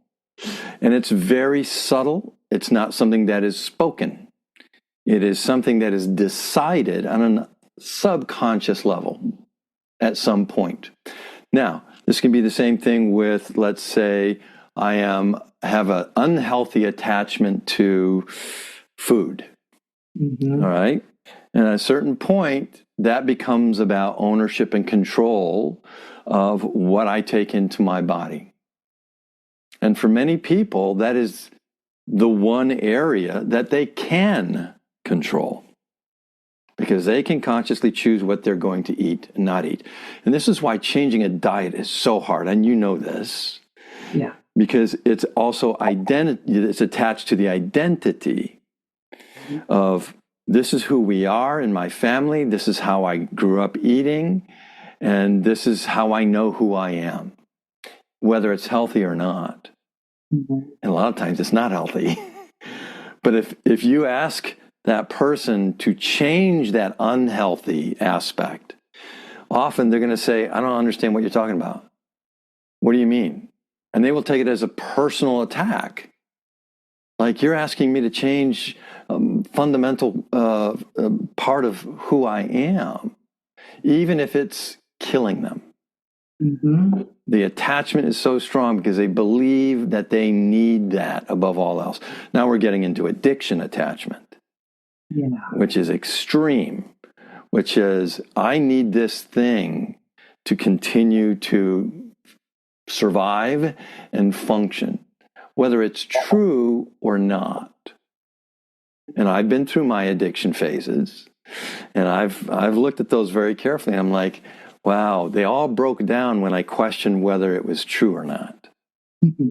And it's very subtle. It's not something that is spoken. It is something that is decided on a subconscious level at some point. Now, this can be the same thing with, let's say, I have an unhealthy attachment to food. Mm-hmm. All right. And at a certain point, that becomes about ownership and control of what I take into my body. And for many people, that is the one area that they can control, because they can consciously choose what they're going to eat and not eat. And this is why changing a diet is so hard. And you know this. Yeah. Because it's also it's attached to the identity of, this is who we are in my family. This is how I grew up eating. And this is how I know who I am, whether it's healthy or not. Mm-hmm. And a lot of times it's not healthy. But if you ask that person to change that unhealthy aspect, often they're going to say, I don't understand what you're talking about. What do you mean? And they will take it as a personal attack. Like, you're asking me to change fundamental part of who I am, even if it's killing them. Mm-hmm. The attachment is so strong because they believe that they need that above all else. Now we're getting into addiction attachment, which is extreme, which is, I need this thing to continue to survive and function, whether it's true or not. And I've been through my addiction phases, and I've looked at those very carefully. I'm like, wow, they all broke down when I questioned whether it was true or not. Mm-hmm.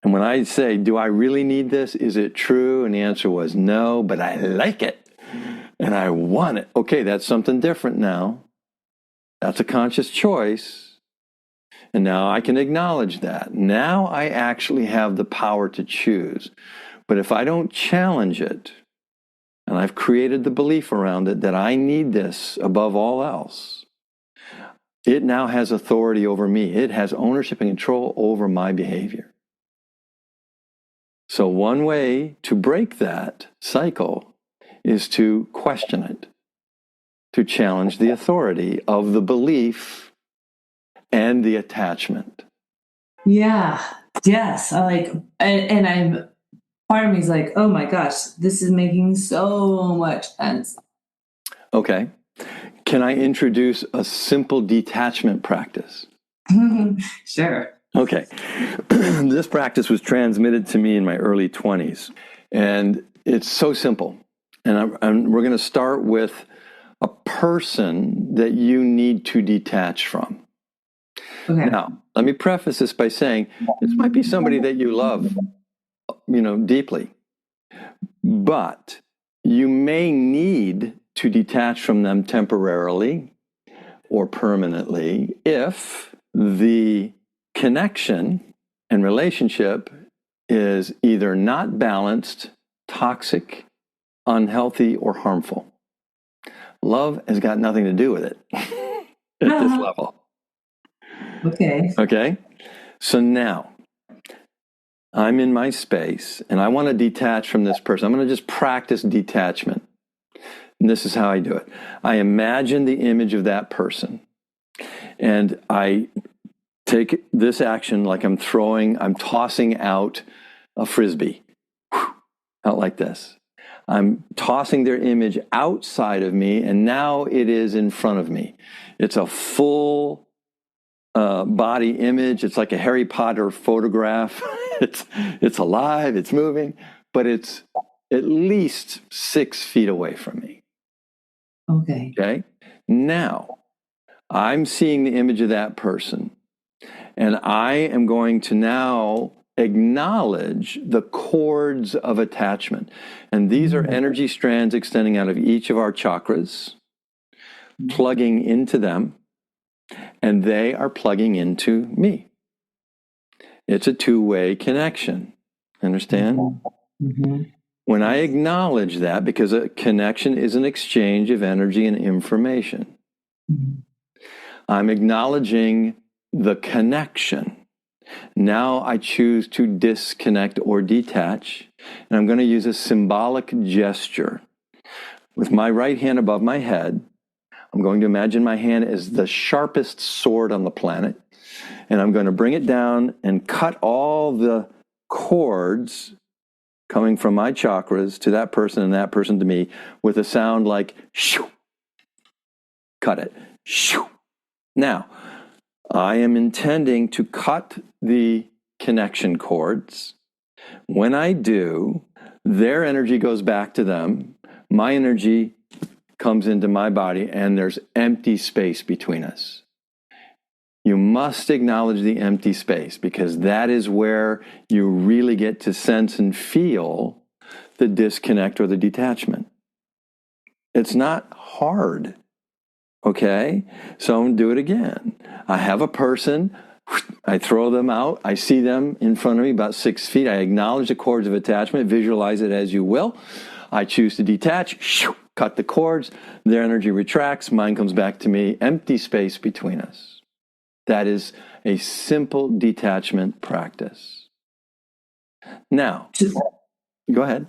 And when I say, do I really need this? Is it true? And the answer was no, but I like it and I want it. Okay, that's something different now. That's a conscious choice. And now I can acknowledge that. Now I actually have the power to choose. But if I don't challenge it, and I've created the belief around it that I need this above all else, it now has authority over me. It has ownership and control over my behavior. So one way to break that cycle is to question it, to challenge the authority of the belief and the attachment. Yeah. Yes. And I'm, part of me is like, oh my gosh, this is making so much sense. Okay. Can I introduce a simple detachment practice? Sure. Okay. This practice was transmitted to me in my early 20s, and it's so simple. And we're going to start with a person that you need to detach from. Okay. Now, let me preface this by saying this might be somebody that you love, deeply, but you may need to detach from them temporarily or permanently if the connection and relationship is either not balanced, toxic, unhealthy, or harmful. Love has got nothing to do with it at this level. Okay. Okay? So now, I'm in my space and I want to detach from this person. I'm going to just practice detachment. And this is how I do it. I imagine the image of that person and I take this action like I'm tossing out a frisbee out like this. I'm tossing their image outside of me, and now it is in front of me. It's a full body image. It's like a Harry Potter photograph. It's alive, it's moving, but it's at least 6 feet away from me. Okay? Now, I'm seeing the image of that person, and I am going to now acknowledge the cords of attachment. And these are energy strands extending out of each of our chakras, plugging into them, and they are plugging into me. It's a two-way connection. Understand? Mm-hmm. When I acknowledge that, because a connection is an exchange of energy and information, I'm acknowledging the connection. Now I choose to disconnect or detach, and I'm going to use a symbolic gesture. With my right hand above my head, I'm going to imagine my hand as the sharpest sword on the planet, and I'm going to bring it down and cut all the cords coming from my chakras to that person and that person to me with a sound like shoo. Cut it. Shoo. Now, I am intending to cut the connection cords. When I do, their energy goes back to them. My energy comes into my body, and there's empty space between us. You must acknowledge the empty space, because that is where you really get to sense and feel the disconnect or the detachment. It's not hard. Okay? So I'm going to do it again. I have a person, I throw them out, I see them in front of me about 6 feet, I acknowledge the cords of attachment, visualize it as you will. I choose to detach, cut the cords, their energy retracts, mine comes back to me, empty space between us. That is a simple detachment practice. Now, go ahead.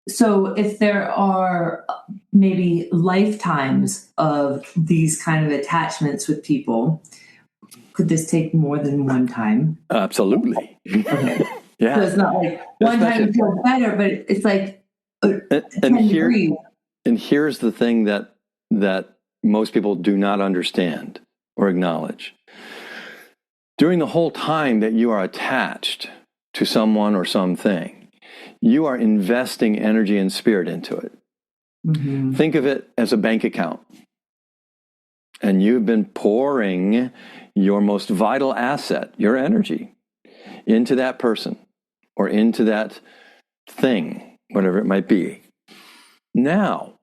So if there are maybe lifetimes of these kind of attachments with people, could this take more than one time? Absolutely. Okay. Yeah. So it's not like one time you feel better, but it's like 10 degrees. And here's the thing that most people do not understand or acknowledge. During the whole time that you are attached to someone or something, you are investing energy and spirit into it. Mm-hmm. Think of it as a bank account. And you've been pouring your most vital asset, your energy, into that person or into that thing, whatever it might be. Now,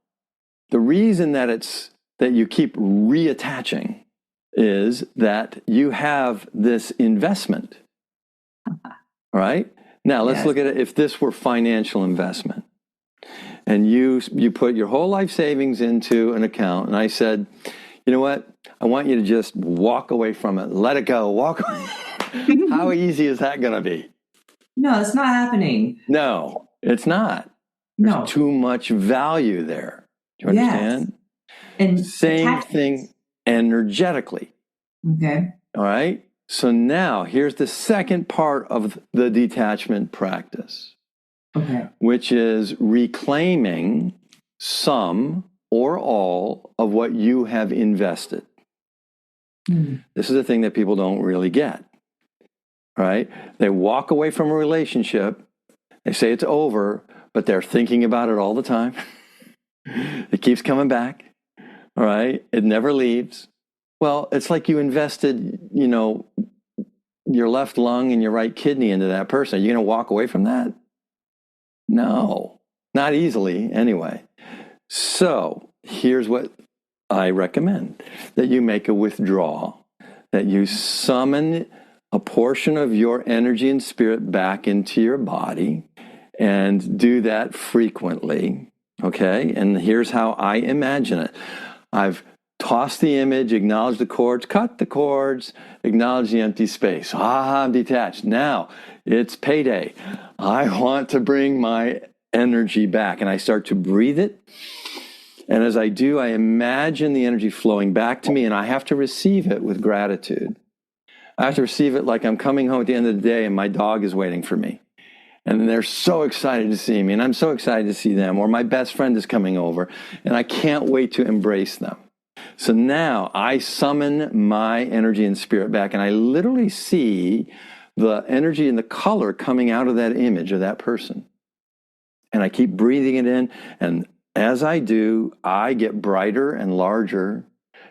the reason that you keep reattaching is that you have this investment. All right? Now, let's look at it if this were financial investment. And you put your whole life savings into an account, and I said, you know what? I want you to just walk away from it. Let it go. Walk away. How easy is that going to be? No, it's not happening. No, it's not. There's too much value there. Do you understand? And same thing energetically. Okay. All right? So now, here's the second part of the detachment practice, which is reclaiming some or all of what you have invested. This is the thing that people don't really get, right? They walk away from a relationship, they say it's over, but they're thinking about it all the time. It keeps coming back, all right? It never leaves. Well, it's like you invested, your left lung and your right kidney into that person. Are you going to walk away from that? No, not easily anyway. So here's what I recommend, that you make a withdrawal, that you summon a portion of your energy and spirit back into your body, and do that frequently, okay? And here's how I imagine it. I've toss the image, acknowledge the cords, cut the cords, acknowledge the empty space. I'm detached. Now it's payday. I want to bring my energy back. And I start to breathe it. And as I do, I imagine the energy flowing back to me, and I have to receive it with gratitude. I have to receive it like I'm coming home at the end of the day and my dog is waiting for me. And they're so excited to see me, and I'm so excited to see them. Or my best friend is coming over, and I can't wait to embrace them. So now I summon my energy and spirit back, and I literally see the energy and the color coming out of that image of that person. And I keep breathing it in, and as I do, I get brighter and larger,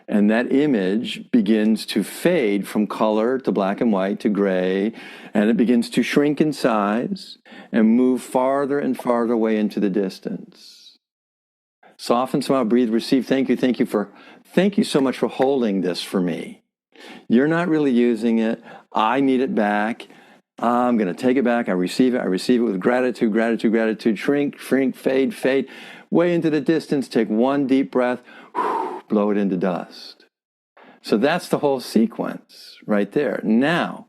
and that image begins to fade from color to black and white to gray, and it begins to shrink in size and move farther and farther away into the distance. Soften, smile, breathe, receive. Thank you so much for holding this for me. You're not really using it. I need it back. I'm going to take it back. I receive it with gratitude, gratitude, gratitude. Shrink, fade, fade. Way into the distance. Take one deep breath. Blow it into dust. So that's the whole sequence right there. Now,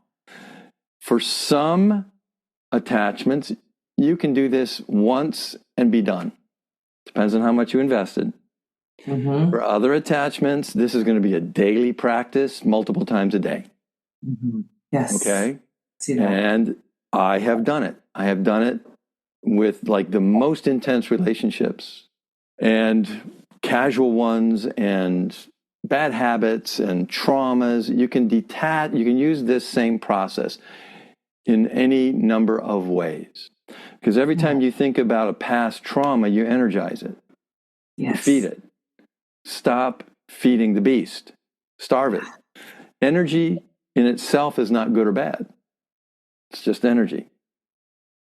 for some attachments, you can do this once and be done. Depends on how much you invested. Mm-hmm. For other attachments, this is going to be a daily practice, multiple times a day. Mm-hmm. Yes. Okay? See that. And I have done it. I have done it with like the most intense relationships and casual ones and bad habits and traumas. You can use this same process in any number of ways. Because every time you think about a past trauma, you energize it. Yes. You feed it. Stop feeding the beast. Starve it. Energy in itself is not good or bad. It's just energy.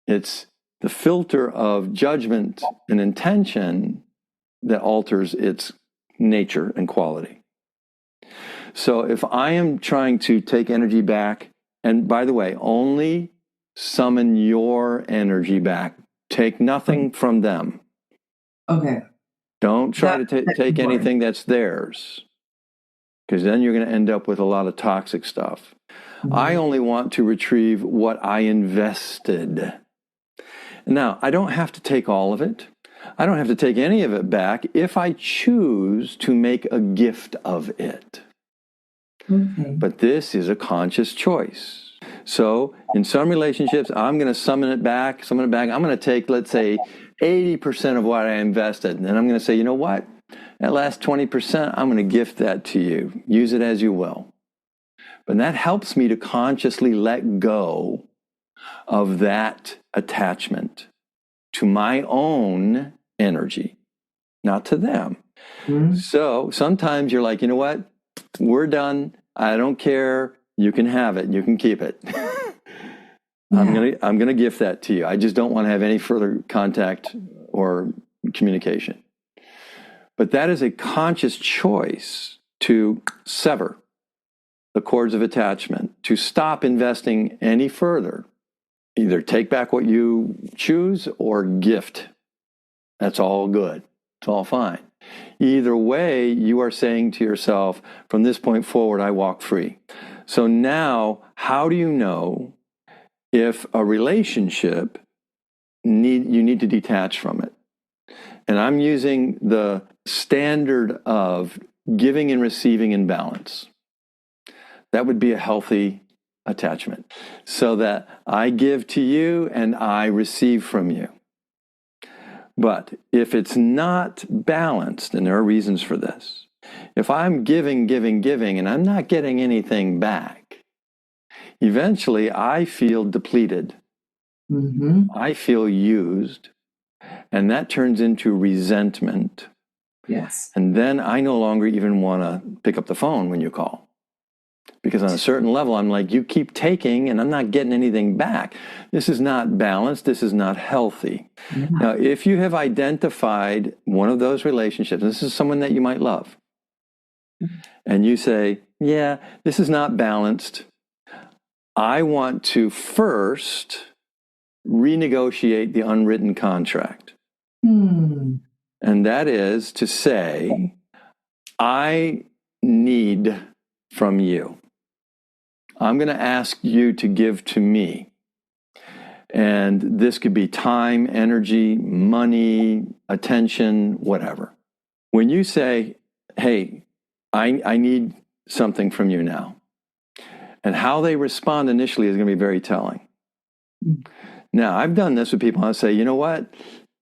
It's the filter of judgment and intention that alters its nature and quality. So if I am trying to take energy back, and by the way, only summon your energy back. Take nothing from them. Okay. Don't try to take anything that's theirs, because then you're going to end up with a lot of toxic stuff. Mm-hmm. I only want to retrieve what I invested. Now, I don't have to take all of it. I don't have to take any of it back if I choose to make a gift of it. Okay. But this is a conscious choice. So in some relationships, I'm going to summon it back. I'm going to take, let's say, 80% of what I invested. And then I'm going to say, you know what? That last 20%, I'm going to gift that to you. Use it as you will. But that helps me to consciously let go of that attachment to my own energy, not to them. Mm-hmm. So sometimes you're like, you know what? We're done. I don't care. You can have it. You can keep it. Yeah. I'm gonna gift that to you. I just don't want to have any further contact or communication. But that is a conscious choice to sever the cords of attachment, to stop investing any further. Either take back what you choose or gift. That's all good. It's all fine. Either way, you are saying to yourself, from this point forward, I walk free. So now, how do you know if a relationship you need to detach from it? And I'm using the standard of giving and receiving in balance. That would be a healthy attachment. So that I give to you and I receive from you. But if it's not balanced, and there are reasons for this, if I'm giving, and I'm not getting anything back, eventually I feel depleted. Mm-hmm. I feel used, and that turns into resentment. Yes. And then I no longer even want to pick up the phone when you call. Because on a certain level, I'm like, you keep taking and I'm not getting anything back. This is not balanced. This is not healthy. Yeah. Now, if you have identified one of those relationships, this is someone that you might love, and you say, yeah, this is not balanced. I want to first renegotiate the unwritten contract. And that is to say, I need from you. I'm going to ask you to give to me. And this could be time, energy, money, attention, whatever. When you say, hey, I need something from you now, and how they respond initially is going to be very telling. Now, I've done this with people. I say, you know what?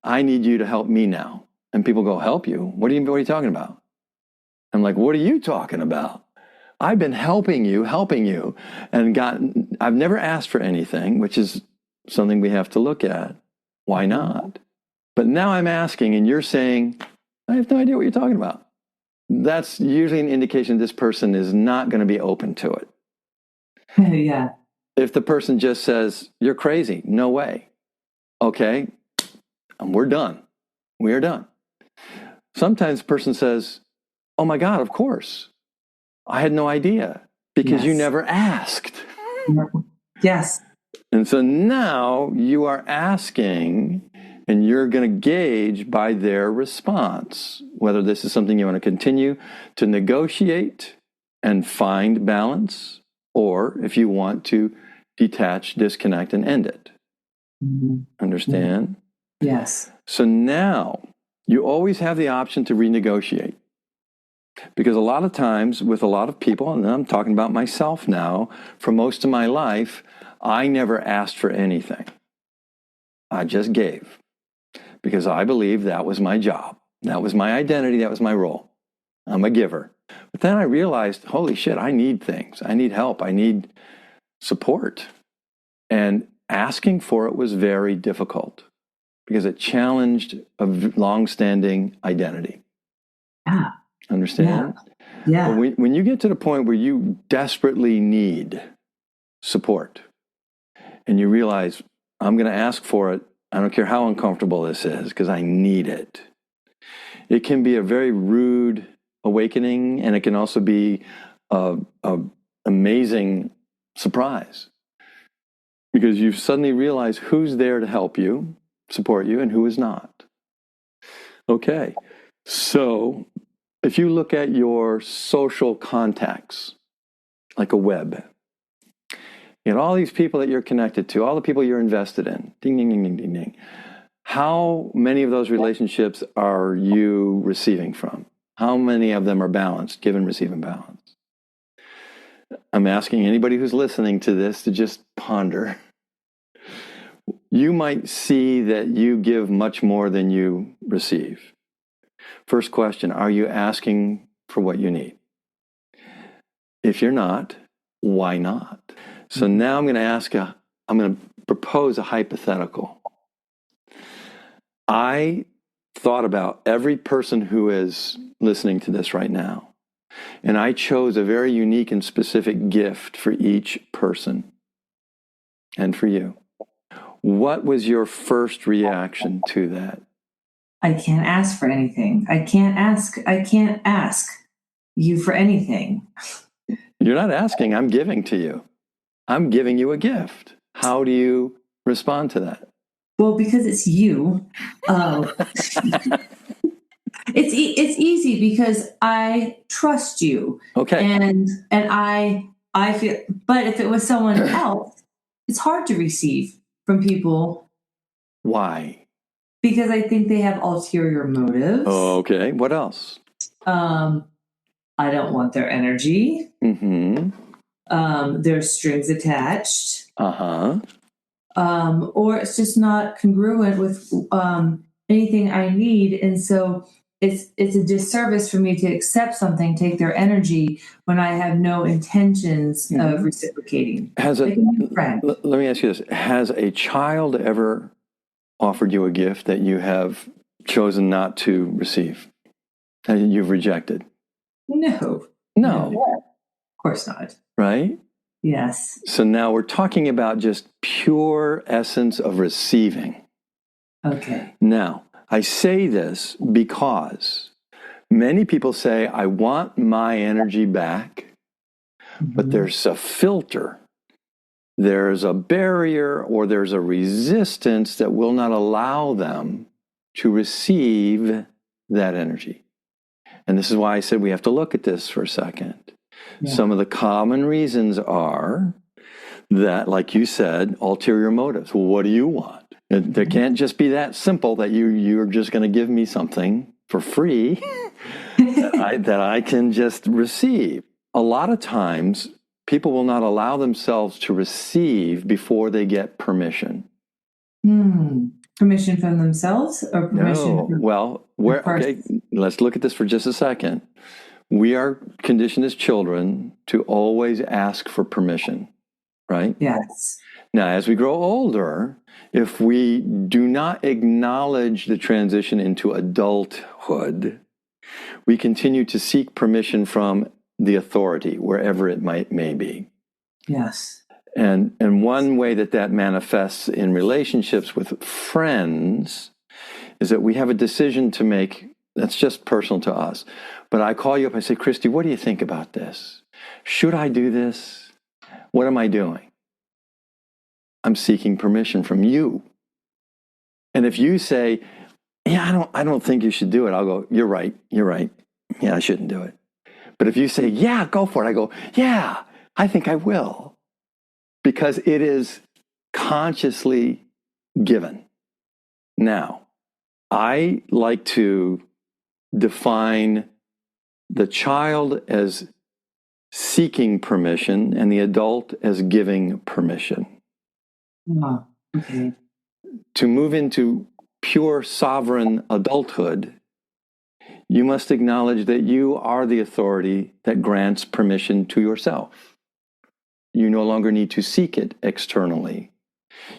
I need you to help me now. And people go, help you? What are you talking about? I'm like, what are you talking about? I've been helping you, and I've never asked for anything, which is something we have to look at. Why not? But now I'm asking, and you're saying, I have no idea what you're talking about. That's usually an indication this person is not going to be open to it. Yeah. If the person just says, you're crazy, no way. Okay, we're done. We are done. Sometimes the person says, oh my God, of course. I had no idea because you never asked. Yes. And so now you are asking, and you're going to gauge by their response whether this is something you want to continue to negotiate and find balance, or if you want to detach, disconnect, and end it. Mm-hmm. Understand? Yes. So now you always have the option to renegotiate. Because a lot of times with a lot of people, and I'm talking about myself now, for most of my life, I never asked for anything. I just gave. Because I believed that was my job. That was my identity. That was my role. I'm a giver. But then I realized, holy shit, I need things. I need help. I need support. And asking for it was very difficult because it challenged a long-standing identity. Yeah. Understand? Yeah. But when you get to the point where you desperately need support and you realize, I'm going to ask for it, I don't care how uncomfortable this is because I need it. It can be a very rude awakening, and it can also be an amazing surprise because you suddenly realize who's there to help you, support you, and who is not. Okay, so if you look at your social contacts, like a web, you know, all these people that you're connected to, all the people you're invested in, ding, ding, ding, ding, ding, ding. How many of those relationships are you receiving from? How many of them are balanced, give and receive in balance? I'm asking anybody who's listening to this to just ponder. You might see that you give much more than you receive. First question, are you asking for what you need? If you're not, why not? So now I'm going to propose a hypothetical. I thought about every person who is listening to this right now, and I chose a very unique and specific gift for each person and for you. What was your first reaction to that? I can't ask for anything. I can't ask you for anything. You're not asking, I'm giving to you. I'm giving you a gift. How do you respond to that? Well, because it's you. It's easy because I trust you. Okay. And I feel, but if it was someone else, it's hard to receive from people. Why? Because I think they have ulterior motives. Okay. What else? I don't want their energy. Mm-hmm. There's strings attached. Uh-huh. Or it's just not congruent with anything I need. And so it's a disservice for me to accept something, take their energy when I have no intentions of reciprocating. Let me ask you this. Has a child ever offered you a gift that you have chosen not to receive? And you've rejected? No. No. Of course not. Right? Yes. So now we're talking about just pure essence of receiving. Okay. Now, I say this because many people say, I want my energy back, but there's a filter. There's a barrier or there's a resistance that will not allow them to receive that energy. And this is why I said we have to look at this for a second. Yeah. Some of the common reasons are that, like you said, ulterior motives. Well, what do you want? There can't just be that simple that you're just going to give me something for free that I can just receive. A lot of times, people will not allow themselves to receive before they get permission. Permission from themselves or permission No. from Well, okay, let's look at this for just a second. We are conditioned as children to always ask for permission, right? Yes. Now, as we grow older, if we do not acknowledge the transition into adulthood, we continue to seek permission from the authority, wherever it may be. Yes. And one way that manifests in relationships with friends is that we have a decision to make that's just personal to us. But I call you up, I say, Christy, what do you think about this? Should I do this? What am I doing? I'm seeking permission from you. And if you say, yeah, I don't think you should do it, I'll go, you're right. Yeah, I shouldn't do it. But if you say, yeah, go for it, I go, yeah, I think I will. Because it is consciously given. Now, I like to define the child as seeking permission and the adult as giving permission. Oh, okay. To move into pure sovereign adulthood, you must acknowledge that you are the authority that grants permission to yourself. You no longer need to seek it externally.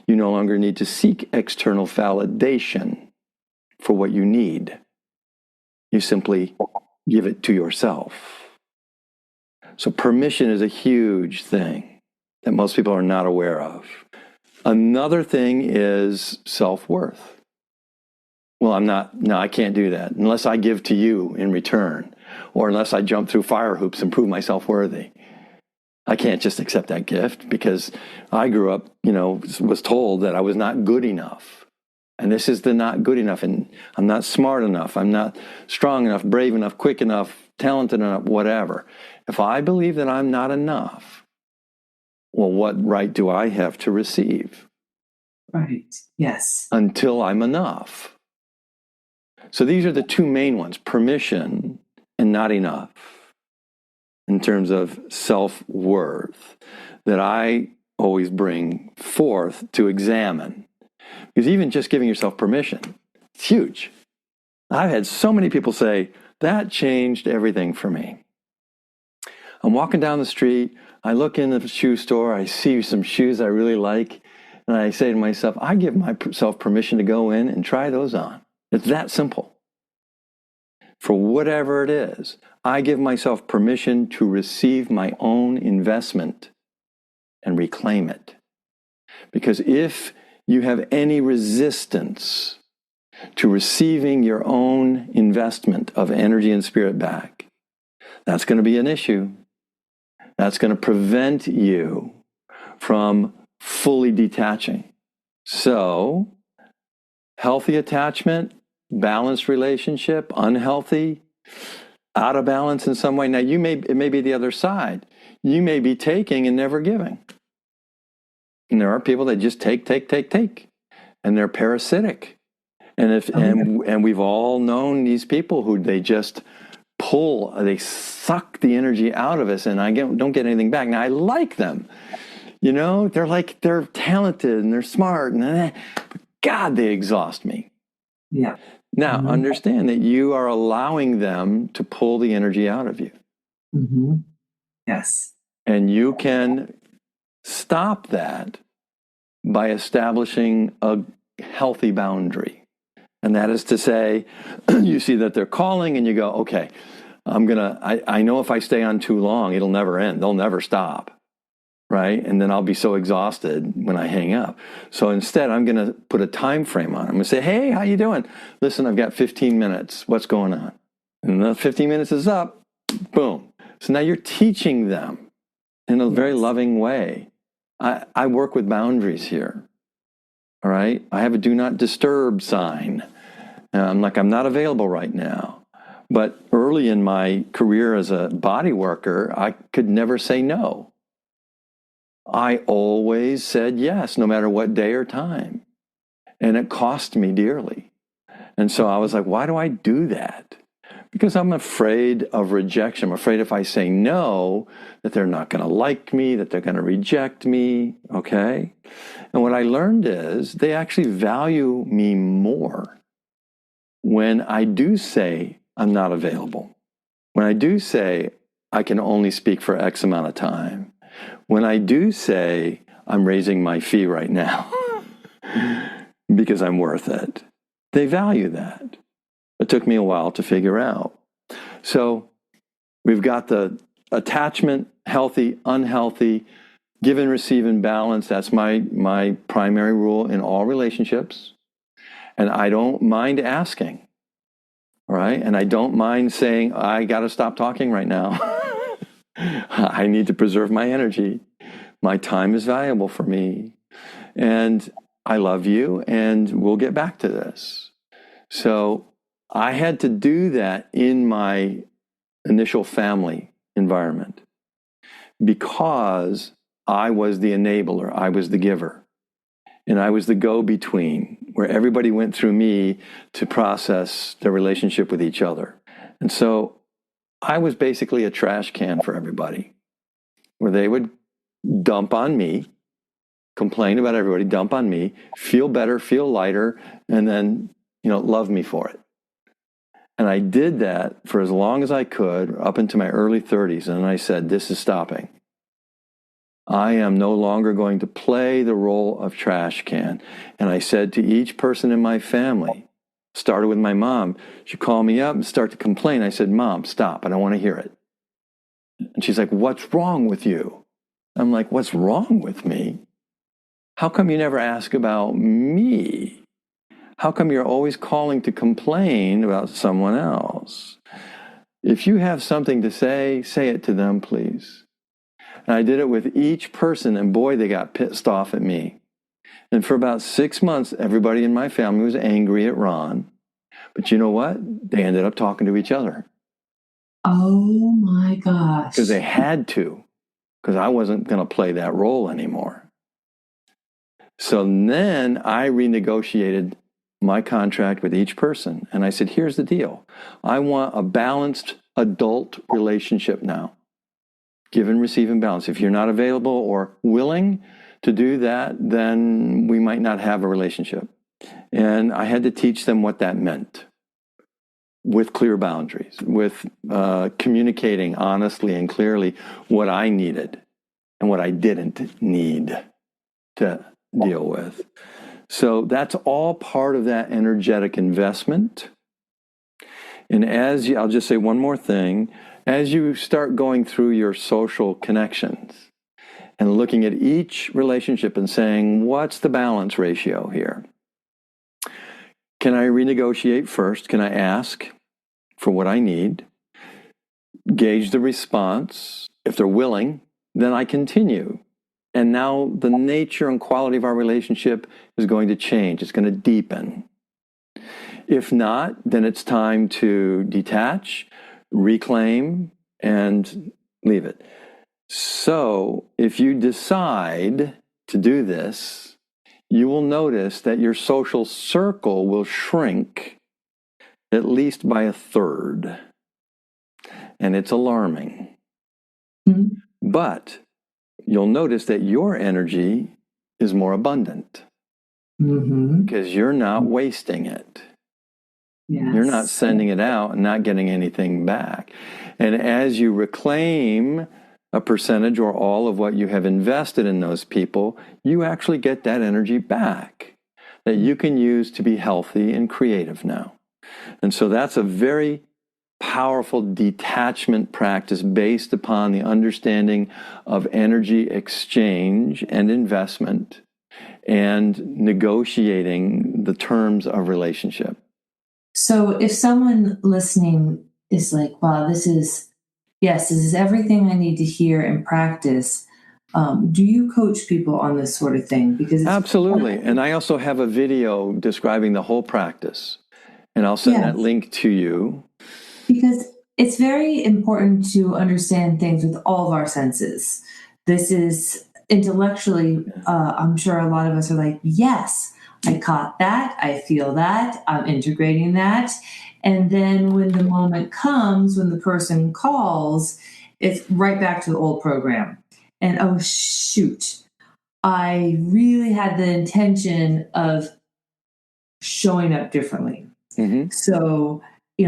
You no longer need to seek external validation for what you need. You simply give it to yourself. So permission is a huge thing that most people are not aware of. Another thing is self-worth. Well, I can't do that unless I give to you in return, or unless I jump through fire hoops and prove myself worthy. I can't just accept that gift because I grew up, was told that I was not good enough. And this is the not good enough. And I'm not smart enough. I'm not strong enough, brave enough, quick enough, talented enough, whatever. If I believe that I'm not enough, well, what right do I have to receive? Right. Yes. Until I'm enough. So these are the two main ones, permission and not enough, in terms of self-worth, that I always bring forth to examine. Because even just giving yourself permission, it's huge. I've had so many people say, that changed everything for me. I'm walking down the street, I look in the shoe store, I see some shoes I really like, and I say to myself, I give myself permission to go in and try those on. It's that simple. For whatever it is, I give myself permission to receive my own investment and reclaim it. Because if you have any resistance to receiving your own investment of energy and spirit back, that's going to be an issue. That's going to prevent you from fully detaching. So, healthy attachment, balanced relationship, unhealthy, out of balance in some way. Now, it may be the other side. You may be taking and never giving. And there are people that just take, and they're parasitic. And we've all known these people who they just they suck the energy out of us, and don't get anything back. Now, I like them. They're talented and they're smart, but God, they exhaust me. Yeah. Now, understand that you are allowing them to pull the energy out of you. Mm-hmm. Yes. And you can stop that by establishing a healthy boundary. And that is to say, you see that they're calling and you go, okay, I know if I stay on too long, it'll never end. They'll never stop. Right? And then I'll be so exhausted when I hang up. So instead, I'm going to put a time frame on it. I'm going to say, hey, how you doing? Listen, I've got 15 minutes. What's going on? And the 15 minutes is up. Boom. So now you're teaching them in a very loving way. I work with boundaries here. All right? I have a do not disturb sign. I'm not available right now. But early in my career as a body worker, I could never say no. I always said yes, no matter what day or time. And it cost me dearly. And so I was like, why do I do that? Because I'm afraid of rejection. I'm afraid if I say no, that they're not going to like me, that they're going to reject me, okay? And what I learned is they actually value me more when I do say I'm not available. When I do say I can only speak for X amount of time. When I do say I'm raising my fee right now because I'm worth it. They value that. It took me a while to figure out. So we've got the attachment, healthy, unhealthy, give and receive in balance. That's my primary rule in all relationships. And I don't mind asking, all right? And I don't mind saying, I got to stop talking right now. I need to preserve my energy. My time is valuable for me. And I love you, and we'll get back to this. So I had to do that in my initial family environment because I was the enabler, I was the giver, and I was the go-between where everybody went through me to process their relationship with each other. And so I was basically a trash can for everybody, where they would dump on me, complain about everybody, dump on me, feel better, feel lighter, and then, love me for it. And I did that for as long as I could, up into my early 30s. And I said, this is stopping. I am no longer going to play the role of trash can. And I said to each person in my family, started with my mom, she called me up and started to complain. I said, Mom, stop. I don't want to hear it. And she's like, what's wrong with you? I'm like, what's wrong with me? How come you never ask about me? How come you're always calling to complain about someone else? If you have something to say it to them, please. And I did it with each person, and boy, they got pissed off at me. And for about 6 months, everybody in my family was angry at Ron. But you know what? They ended up talking to each other. Oh my gosh. Because they had to, because I wasn't going to play that role anymore. So then I renegotiated my contract with each person. And I said, here's the deal. I want a balanced adult relationship now. Give and receive in balance. If you're not available or willing to do that, then we might not have a relationship. And I had to teach them what that meant with clear boundaries, with communicating honestly and clearly what I needed and what I didn't need to deal with. So that's all part of that energetic investment. And I'll just say one more thing, as you start going through your social connections and looking at each relationship and saying, what's the balance ratio here? Can I renegotiate first? Can I ask for what I need? Gauge the response. If they're willing, then I continue. And now the nature and quality of our relationship is going to change. It's going to deepen. If not, then it's time to detach, reclaim, and leave it. So if you decide to do this, you will notice that your social circle will shrink at least by 1/3. And it's alarming. Mm-hmm. But you'll notice that your energy is more abundant because you're not wasting it. Yes. You're not sending it out and not getting anything back. And as you reclaim a percentage or all of what you have invested in those people, you actually get that energy back that you can use to be healthy and creative now. And so that's a very powerful detachment practice based upon the understanding of energy exchange and investment and negotiating the terms of relationship. So if someone listening is like, wow, this is everything I need to hear and practice. Do you coach people on this sort of thing? Because absolutely. And I also have a video describing the whole practice. And I'll send that link to you. Because it's very important to understand things with all of our senses. This is intellectually, I'm sure a lot of us are like, yes, I caught that, I feel that, I'm integrating that. And then when the moment comes, when the person calls, it's right back to the old program. And oh, shoot, I really had the intention of showing up differently. Mm-hmm. So,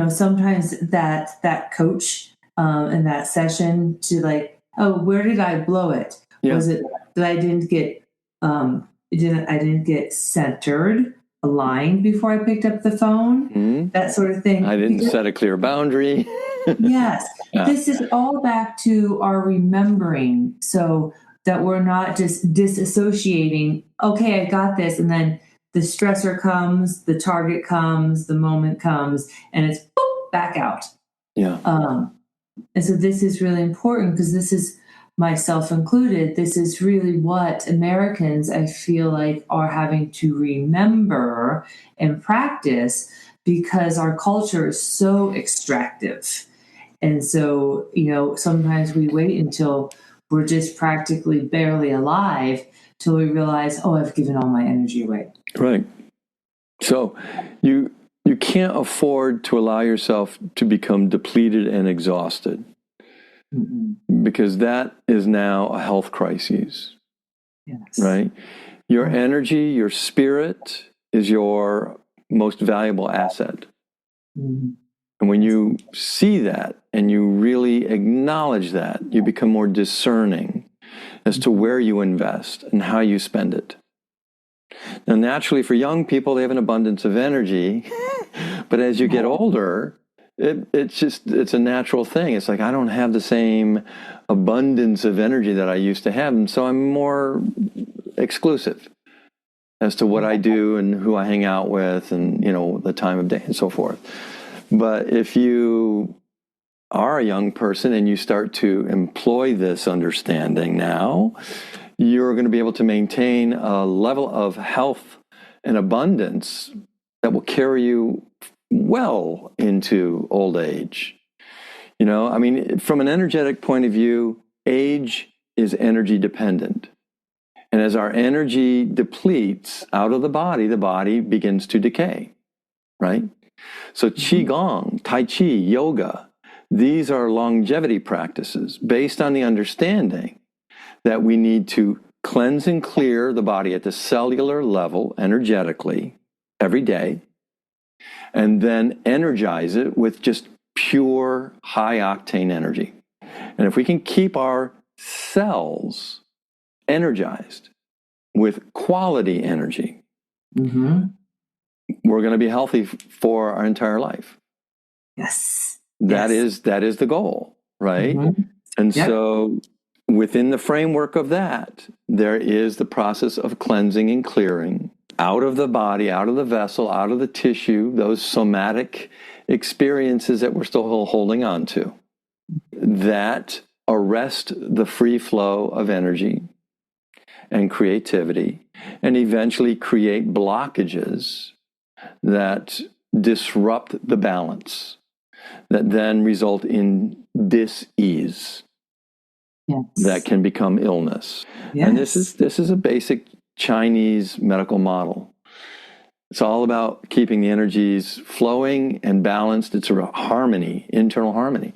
sometimes that coach in that session to like, oh, where did I blow it? Yeah. Was it that I didn't get centered, aligned before I picked up the phone, that sort of thing. I didn't set a clear boundary. Yes, Yeah. this is all back to our remembering, so that we're not just disassociating. Okay, I got this, and then the stressor comes, the target comes, the moment comes, and it's boop, back out. Yeah. And so this is really important because this is, myself included, this is really what Americans, I feel like, are having to remember and practice because our culture is so extractive. And so, sometimes we wait until we're just practically barely alive till we realize, oh, I've given all my energy away. Right. So you can't afford to allow yourself to become depleted and exhausted, because that is now a health crisis. Yes. Right? Your energy, your spirit is your most valuable asset. Mm-hmm. And when you see that and you really acknowledge that, you become more discerning as to where you invest and how you spend it. Now, naturally, for young people, they have an abundance of energy. But as you get older, it's a natural thing. It's like, I don't have the same abundance of energy that I used to have. And so I'm more exclusive as to what I do and who I hang out with and, the time of day and so forth. But if you are a young person and you start to employ this understanding now, you're going to be able to maintain a level of health and abundance that will carry you well into old age. From an energetic point of view, age is energy dependent. And as our energy depletes out of the body begins to decay, right? So Qigong, Tai Chi, yoga, these are longevity practices based on the understanding that we need to cleanse and clear the body at the cellular level energetically every day, and then energize it with just pure high-octane energy. And if we can keep our cells energized with quality energy, we're going to be healthy for our entire life. Yes. That is the goal, right? And so within the framework of that, there is the process of cleansing and clearing out of the body, out of the vessel, out of the tissue, those somatic experiences that we're still holding on to, that arrest the free flow of energy and creativity, and eventually create blockages that disrupt the balance, that then result in dis-ease. Yes. That can become illness. Yes. And this is a basic Chinese medical model. It's all about keeping the energies flowing and balanced. It's a harmony, internal harmony.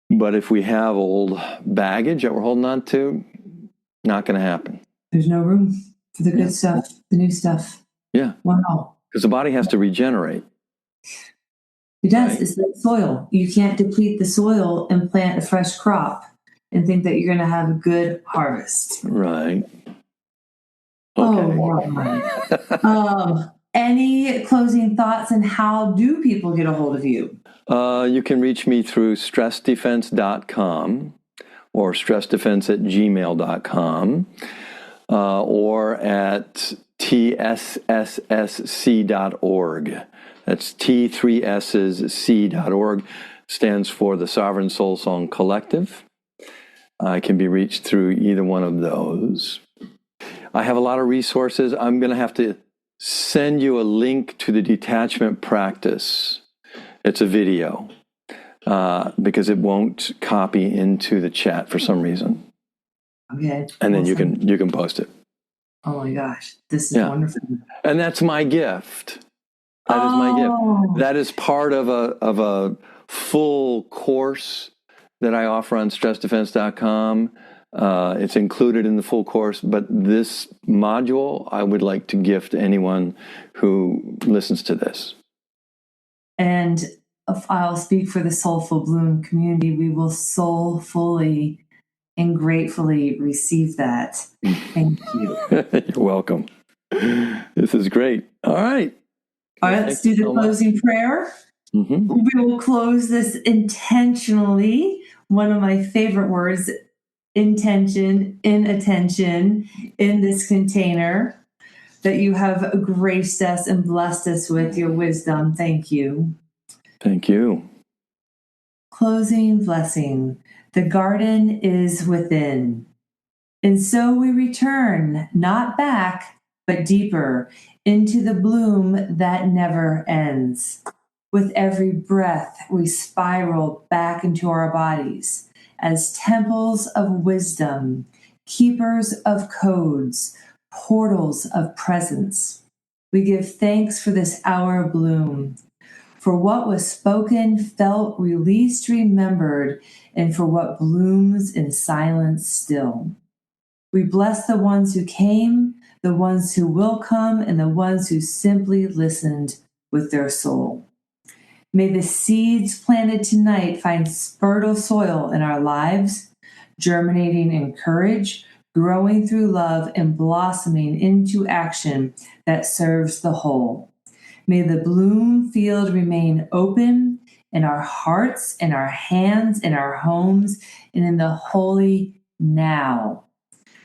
But if we have old baggage that we're holding on to, not going to happen. There's no room for the good stuff, the new stuff. Yeah. Wow. Because the body has to regenerate. It does. Right? It's like soil. You can't deplete the soil and plant a fresh crop and think that you're going to have a good harvest. Right. Okay. Oh, any closing thoughts, and how do people get a hold of you? You can reach me through stressdefense.com or stressdefense@gmail.com or at tssc.org. That's T3Ssc.org. Stands for the Sovereign Soul Song Collective. I can be reached through either one of those. I have a lot of resources. I'm going to have to send you a link to the detachment practice. It's a video because it won't copy into the chat for some reason. Okay. And then awesome. you can post it. Oh my gosh, this is wonderful. And that's my gift. That is my gift. That is part of a full course that I offer on stressdefense.com. It's included in the full course, but this module I would like to gift anyone who listens to this. And if I'll speak for the Soulful Bloom community, we will soulfully and gratefully receive that. Thank you. You're welcome. This is great. All right. All right, let's do the closing prayer. Mm-hmm. We will close this intentionally. One of my favorite words, intention, inattention, in this container that you have graced us and blessed us with your wisdom. Thank you. Thank you. Closing blessing. The garden is within. And so we return, not back, but deeper into the bloom that never ends. With every breath, we spiral back into our bodies as temples of wisdom, keepers of codes, portals of presence. We give thanks for this hour bloom, for what was spoken, felt, released, remembered, and for what blooms in silence still. We bless the ones who came, the ones who will come, and the ones who simply listened with their soul. May the seeds planted tonight find fertile soil in our lives, germinating in courage, growing through love, and blossoming into action that serves the whole. May the bloom field remain open in our hearts, in our hands, in our homes, and in the holy now.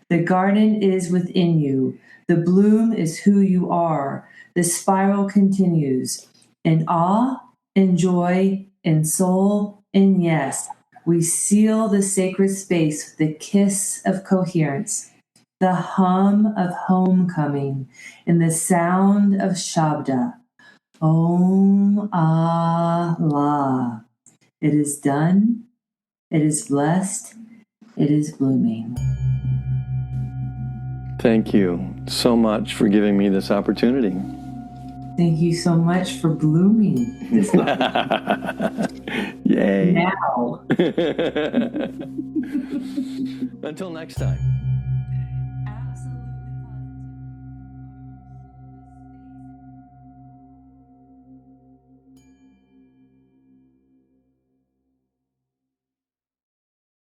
The garden is within you. The bloom is who you are. The spiral continues. In awe, in joy, in soul, in yes, we seal the sacred space with the kiss of coherence, the hum of homecoming, and the sound of Shabda. Om Allah. It is done. It is blessed. It is blooming. Thank you so much for giving me this opportunity. Thank you so much for blooming this Yay. now. Until next time.